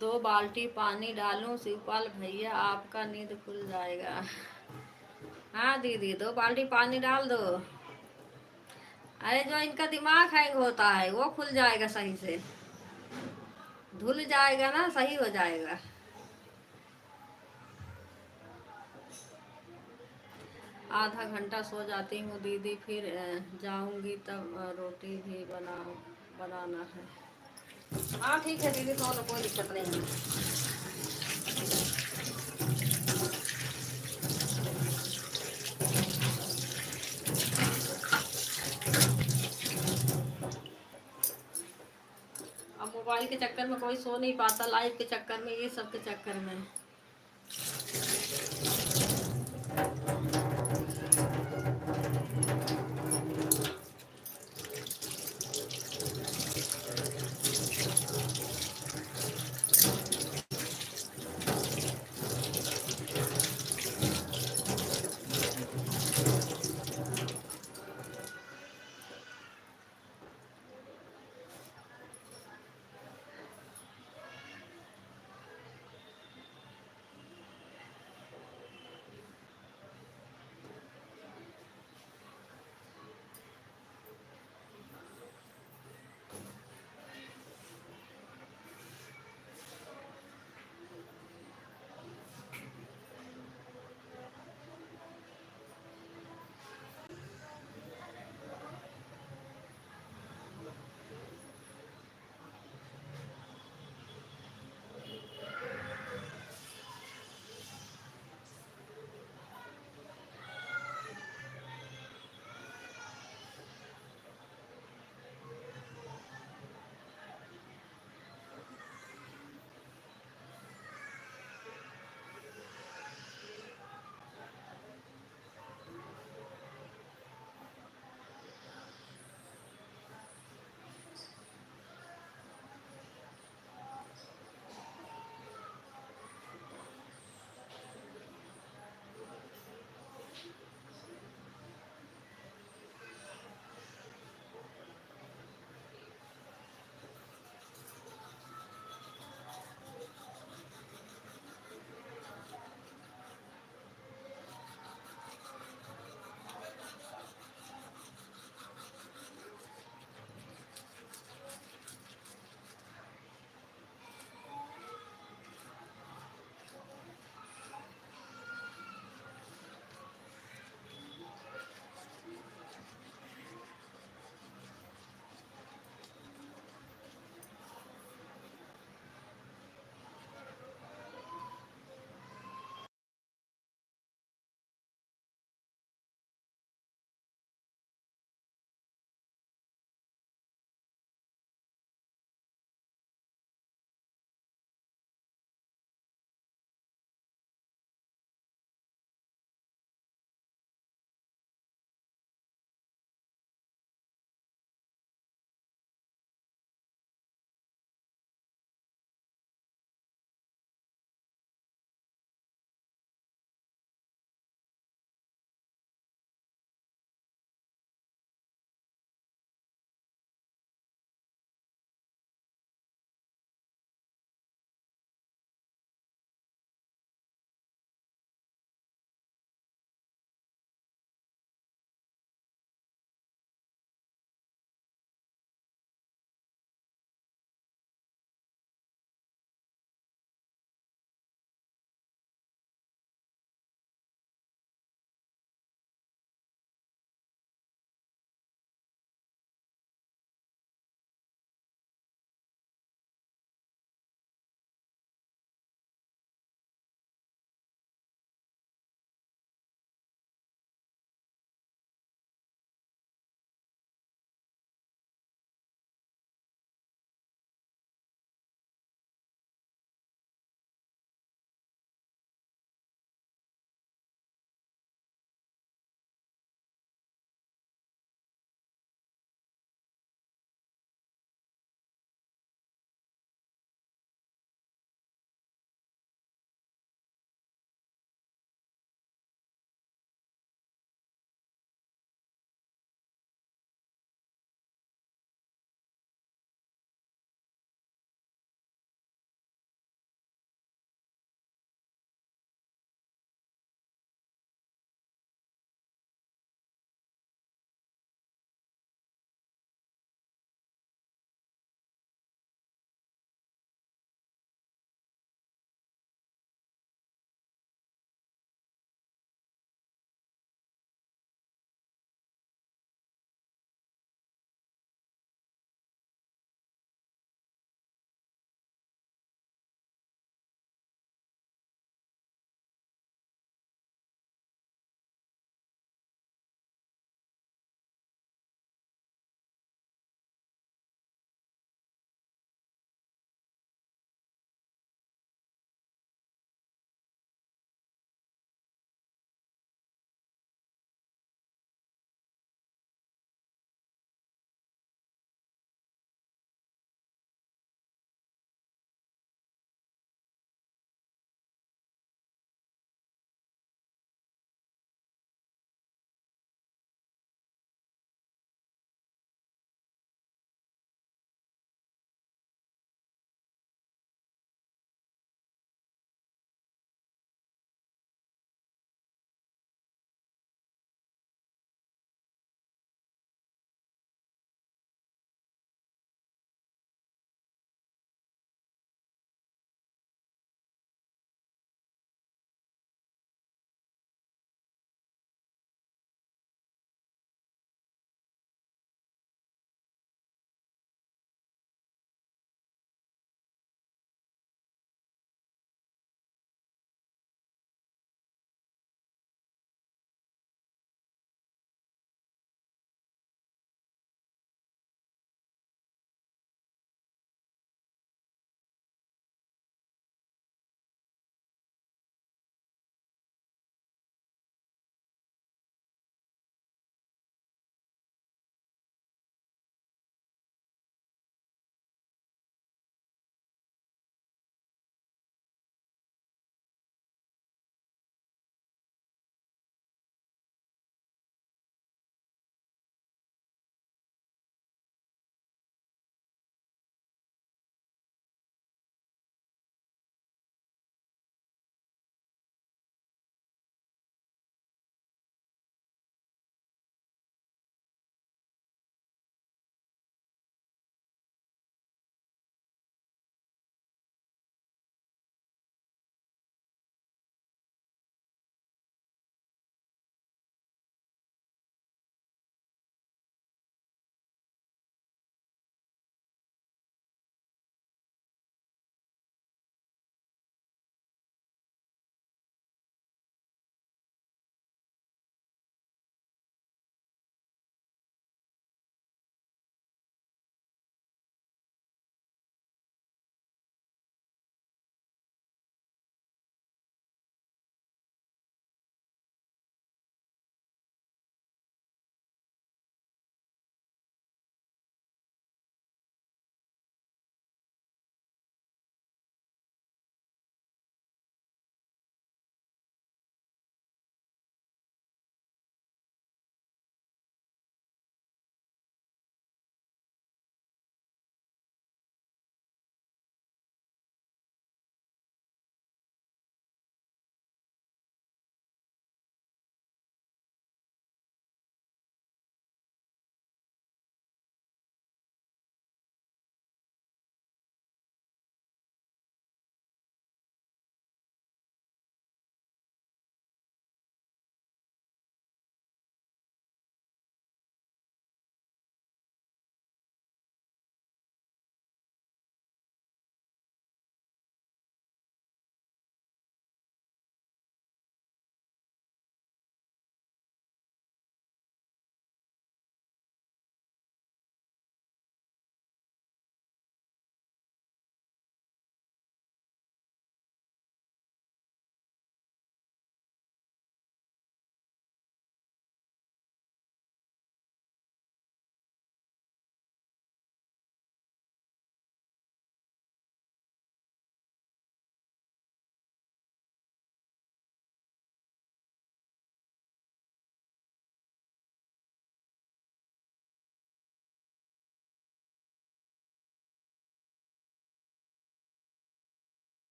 Speaker 1: दो बाल्टी पानी डालूं शिवपाल भैया, आपका नींद खुल जाएगा। हाँ दीदी, 2 बाल्टी पानी डाल दो। अरे जो इनका दिमाग हैंग होता है वो खुल जाएगा सही से, धुल जाएगा ना, सही हो जाएगा। आधा घंटा सो जाती हूँ दीदी, फिर जाऊंगी तब रोटी भी बनाना है। हाँ ठीक है दीदी, सो लो, कोई दिक्कत नहीं है। अब मोबाइल के चक्कर में कोई सो नहीं पाता, लाइव के चक्कर में, ये सब के चक्कर में।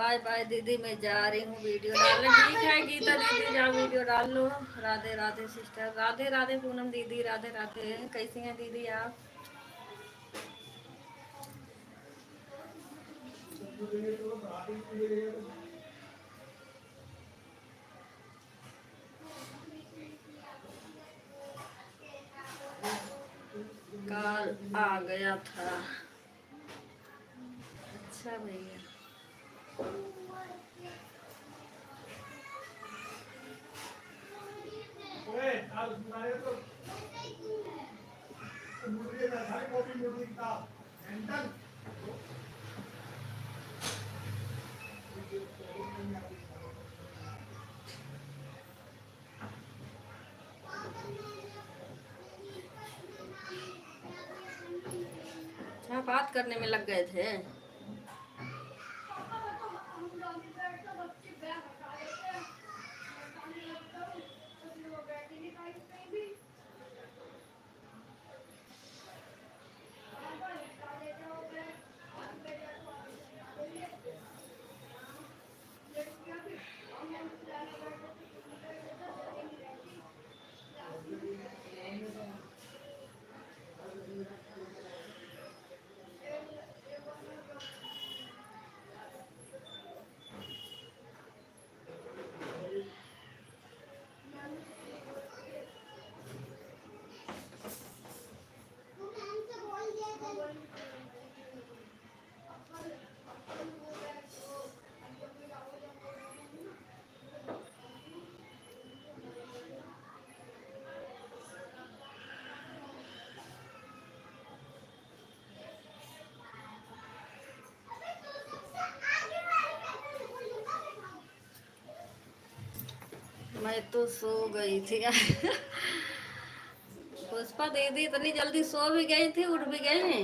Speaker 1: बाय बाय दीदी, मैं जा रही हूँ वीडियो डालने। ठीक है गीता दीदी, जाओ वीडियो डाल लो। राधे राधे सिस्टर, राधे राधे पूनम दीदी, राधे राधे। कैसी हैं दीदी आप? कल आ गया था। अच्छा भैया, हाँ बात करने में लग गए थे। मैं तो सो गई थी। पुष्पा दीदी इतनी जल्दी सो भी गई थी, उठ भी गई।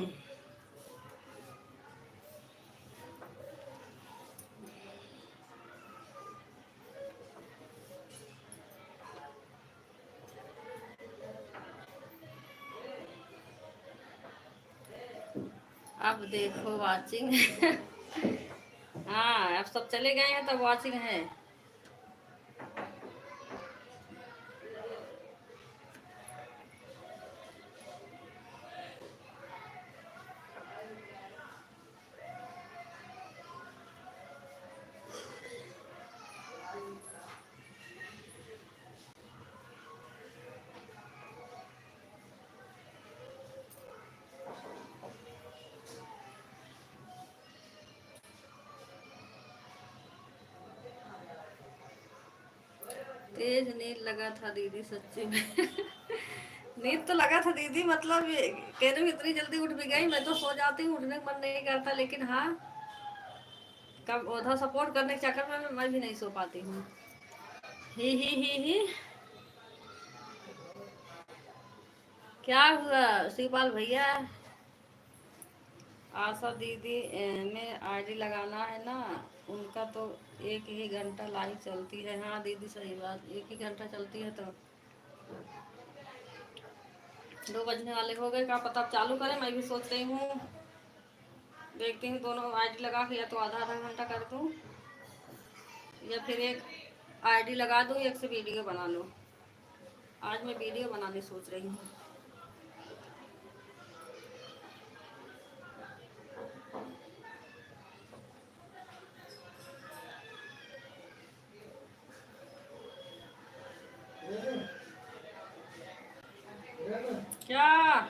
Speaker 1: अब देखो वाचिंग। हाँ अब सब चले गए हैं तो वाचिंग है। तेज नींद लगा था दीदी सच्ची में। नींद तो लगा था दीदी, मतलब कह रही हूँ इतनी जल्दी उठ भी गई। मैं तो सो जाती हूँ, उठने का मन नहीं करता, लेकिन हाँ कब उधर सपोर्ट करने के चक्कर में मैं भी नहीं सो पाती हूँ। ही। क्या हुआ शिवपाल भैया? आशा दीदी में आईडी लगाना है ना उनका, तो 1 ही घंटा लाइव चलती है। हाँ दीदी सही बात, 1 ही घंटा चलती है तो 2 बजने वाले हो गए। क्या पता अब चालू करें, मैं भी सोच रही हूँ। देखती हूँ दोनों आईडी लगा के, या तो आधा आधा घंटा कर दूँ या फिर एक आईडी लगा दूँ, एक से वीडियो बना लूँ। आज मैं वीडियो बनाने सोच रही हूँ। क्या?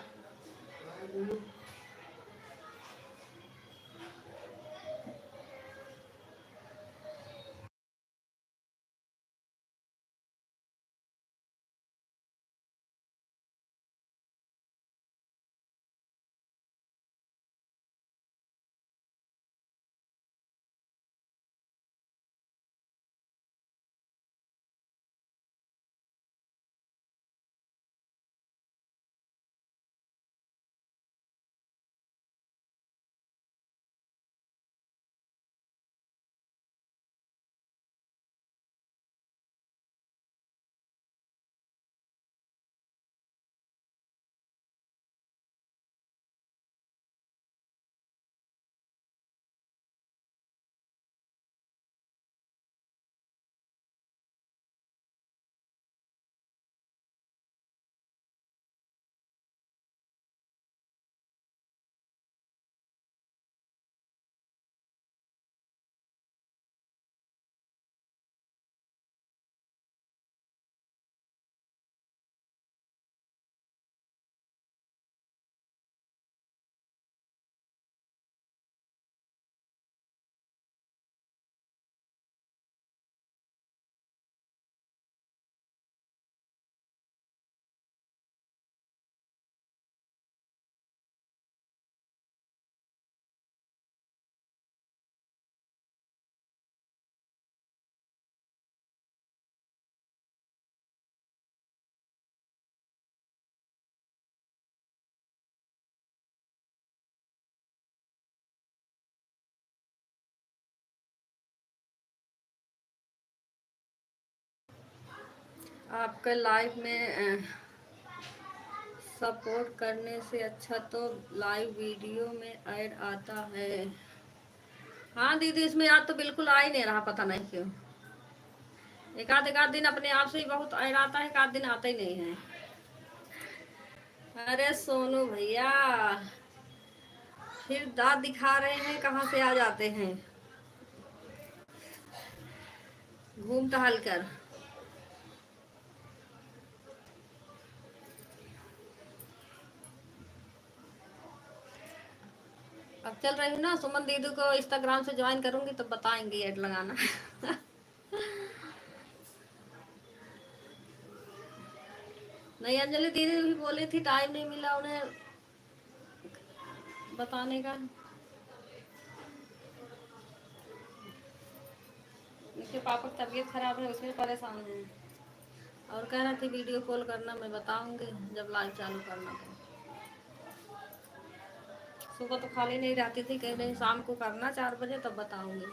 Speaker 1: आपके लाइफ में सपोर्ट करने से अच्छा तो लाइव वीडियो में ऐड आता है। हाँ दीदी, इसमें याद तो बिल्कुल आ ही नहीं रहा, पता नहीं क्यों। एक आध दिन अपने आप से ही बहुत ऐड आता है, एक आध दिन आता ही नहीं है। अरे सोनू भैया, फिर दांत दिखा रहे हैं, कहाँ से आ जाते हैं घूम टहल कर। अब चल रही हूँ ना, सुमन दीदी को इंस्टाग्राम से ज्वाइन करूंगी तो बताएंगे ऐड लगाना। नहीं, अंजलि दीदी भी बोली थी, टाइम नहीं मिला उन्हें बताने का। उनके पापा की तबीयत खराब है, उसमें परेशान है। और कह रहा थी वीडियो कॉल करना, मैं बताऊंगी जब लाइव चालू करना तो। सुबह तो खाली नहीं रहती थी, कह रही शाम को करना 4 बजे, तब बताऊंगी।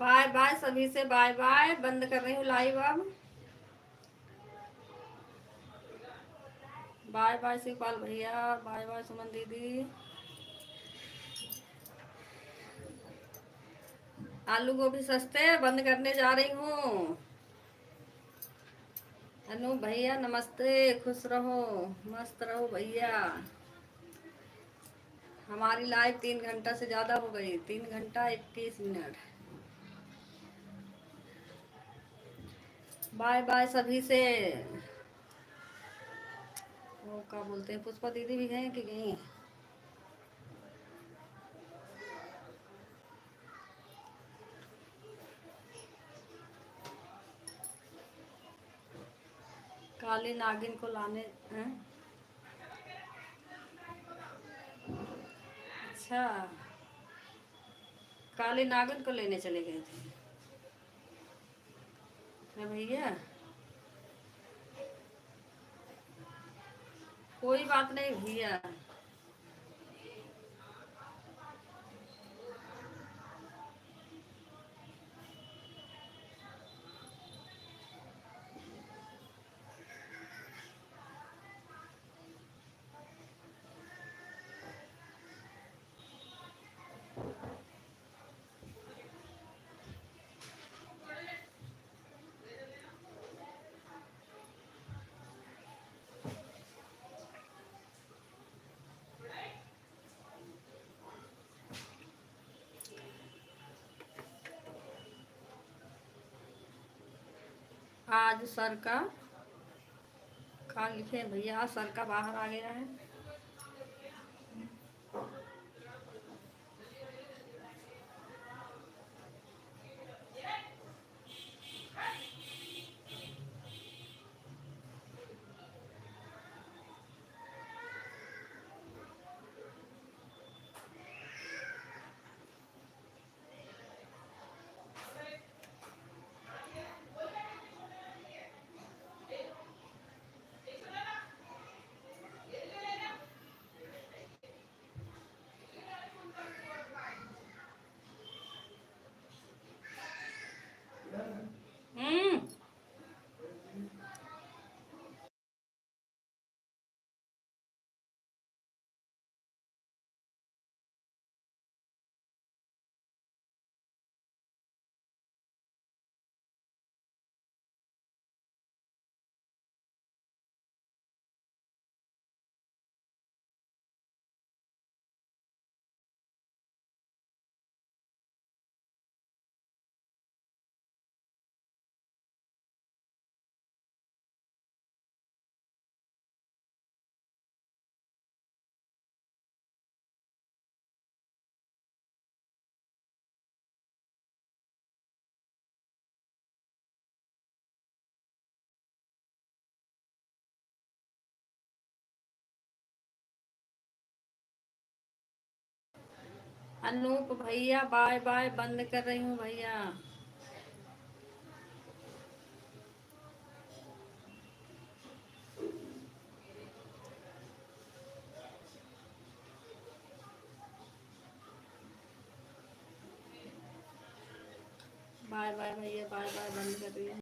Speaker 1: बाय बाय सभी से, बाय बाय, बंद कर रही हूँ लाइव अब। बाय बाय शिवपाल भैया, बाय बाय सुमन दीदी। आलू गोभी सस्ते, बंद करने जा रही हूँ। अनु भैया नमस्ते, खुश रहो, मस्त रहो भैया। हमारी लाइव 3 घंटा से ज़्यादा हो गई, 3 घंटा 21 मिनट। बाय बाय सभी से। वो क्या बोलते हैं, पुष्पा दीदी भी गए कि गई? काली नागिन को लाने हैं? अच्छा, काली नागिन को लेने चले गए थे है भैया? कोई बात नहीं भैया। आज सर का खा लिखे भैया, आज सर का बाहर आ गया है। हम्म। अनूप भैया बाय बाय, बंद कर रही हूँ भैया। बाय बाय भैया, बाय बाय, बंद कर रही हूँ।